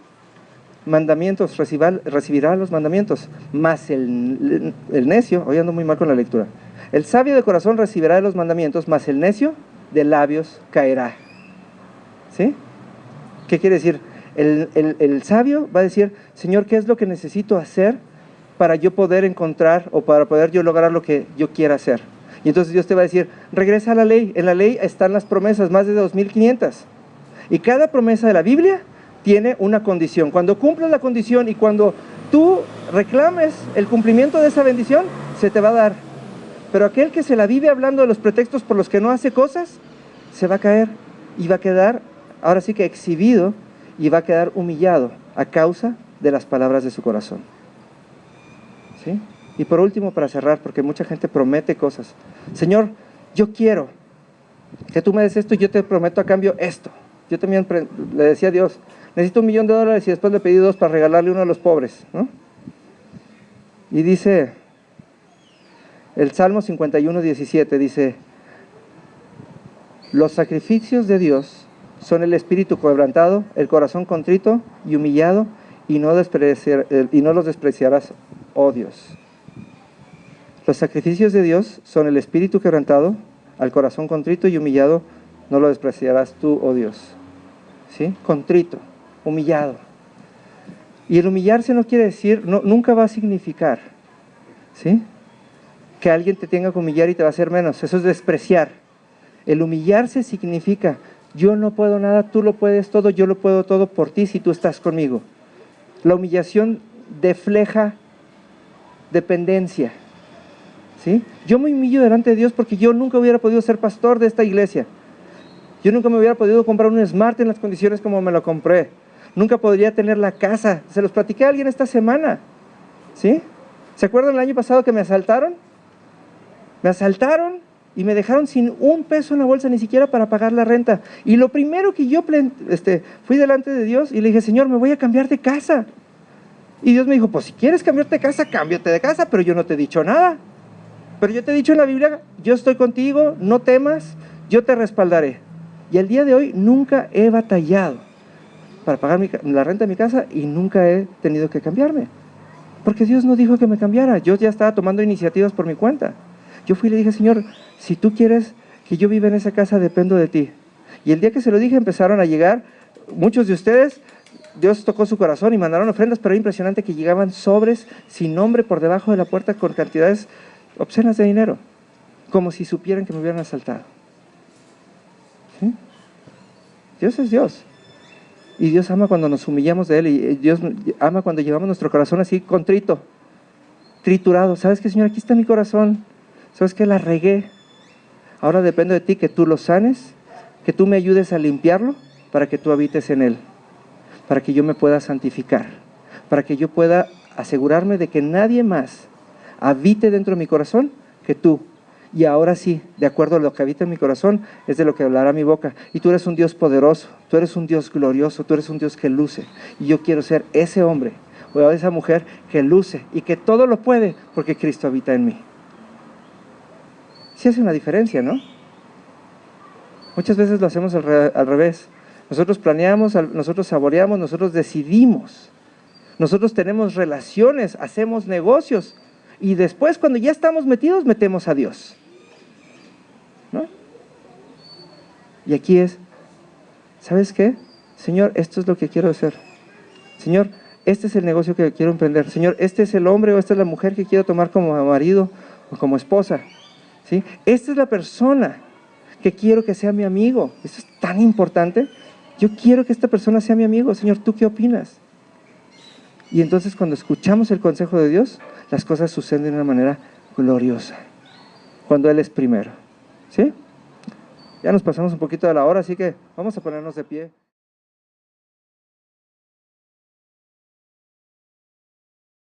mandamientos, recibirá los mandamientos, mas el necio, hoy ando muy mal con la lectura, el sabio de corazón recibirá los mandamientos, mas el necio de labios caerá. ¿Sí? ¿Qué quiere decir? El sabio va a decir, Señor, ¿qué es lo que necesito hacer para yo poder encontrar o para poder yo lograr lo que yo quiera hacer? Y entonces Dios te va a decir, regresa a la ley. En la ley están las promesas, más de 2500. Y cada promesa de la Biblia tiene una condición. Cuando cumplas la condición y cuando tú reclames el cumplimiento de esa bendición, se te va a dar. Pero aquel que se la vive hablando de los pretextos por los que no hace cosas, se va a caer y va a quedar, ahora sí que exhibido, y va a quedar humillado a causa de las palabras de su corazón. ¿Sí? Y por último, para cerrar, porque mucha gente promete cosas. Señor, yo quiero que tú me des esto y yo te prometo a cambio esto. Yo también le decía a Dios, necesito $1,000,000 y después le pedí 2 para regalarle uno a los pobres, ¿no? Y dice, el Salmo 51:17 dice, los sacrificios de Dios son el espíritu quebrantado, el corazón contrito y humillado, y no los despreciarás, oh Dios. Los sacrificios de Dios son el espíritu quebrantado, al corazón contrito y humillado, no lo despreciarás tú, oh Dios. ¿Sí? Contrito, humillado. Y el humillarse no quiere decir, nunca va a significar, ¿sí?, que alguien te tenga que humillar y te va a hacer menos. Eso es despreciar. El humillarse significa, yo no puedo nada, tú lo puedes todo, yo lo puedo todo por ti si tú estás conmigo. La humillación refleja dependencia, ¿sí? Yo me humillo delante de Dios porque yo nunca hubiera podido ser pastor de esta iglesia. Yo nunca me hubiera podido comprar un Smart en las condiciones como me lo compré. Nunca podría tener la casa. Se los platiqué a alguien esta semana, ¿sí? ¿Se acuerdan el año pasado que me asaltaron? Me asaltaron y me dejaron sin un peso en la bolsa, ni siquiera para pagar la renta. Y lo primero que yo fui delante de Dios y le dije, Señor, me voy a cambiar de casa. Y Dios me dijo, pues si quieres cambiarte de casa, cámbiate de casa, pero yo no te he dicho nada. Pero yo te he dicho en la Biblia, yo estoy contigo, no temas, yo te respaldaré. Y el día de hoy nunca he batallado para pagar la renta de mi casa y nunca he tenido que cambiarme. Porque Dios no dijo que me cambiara, yo ya estaba tomando iniciativas por mi cuenta. Yo fui y le dije, Señor, si tú quieres que yo viva en esa casa, dependo de ti. Y el día que se lo dije, empezaron a llegar muchos de ustedes Dios tocó su corazón y mandaron ofrendas, pero era impresionante que llegaban sobres sin nombre por debajo de la puerta con cantidades obscenas de dinero, como si supieran que me hubieran asaltado. ¿Sí? Dios es Dios. Y Dios ama cuando nos humillamos de Él, y Dios ama cuando llevamos nuestro corazón así contrito, triturado. ¿Sabes qué, Señor? Aquí está mi corazón. ¿Sabes qué? La regué. Ahora depende de ti que tú lo sanes, que tú me ayudes a limpiarlo para que tú habites en él, para que yo me pueda santificar, para que yo pueda asegurarme de que nadie más habite dentro de mi corazón que tú. Y ahora sí, de acuerdo a lo que habita en mi corazón, es de lo que hablará mi boca. Y tú eres un Dios poderoso, tú eres un Dios glorioso, tú eres un Dios que luce. Y yo quiero ser ese hombre o esa mujer que luce y que todo lo puede porque Cristo habita en mí. Sí hace una diferencia, ¿no? Muchas veces lo hacemos al revés. Nosotros planeamos, nosotros saboreamos, nosotros decidimos. Nosotros tenemos relaciones, hacemos negocios. Y después, cuando ya estamos metidos, metemos a Dios, ¿no? Y aquí es, ¿sabes qué? Señor, esto es lo que quiero hacer. Señor, este es el negocio que quiero emprender. Señor, este es el hombre o esta es la mujer que quiero tomar como marido o como esposa. ¿Sí? Esta es la persona que quiero que sea mi amigo. Esto es tan importante. Yo quiero que esta persona sea mi amigo. Señor, ¿tú qué opinas? Y entonces cuando escuchamos el consejo de Dios, las cosas suceden de una manera gloriosa. Cuando Él es primero. ¿Sí? Ya nos pasamos un poquito de la hora, así que vamos a ponernos de pie.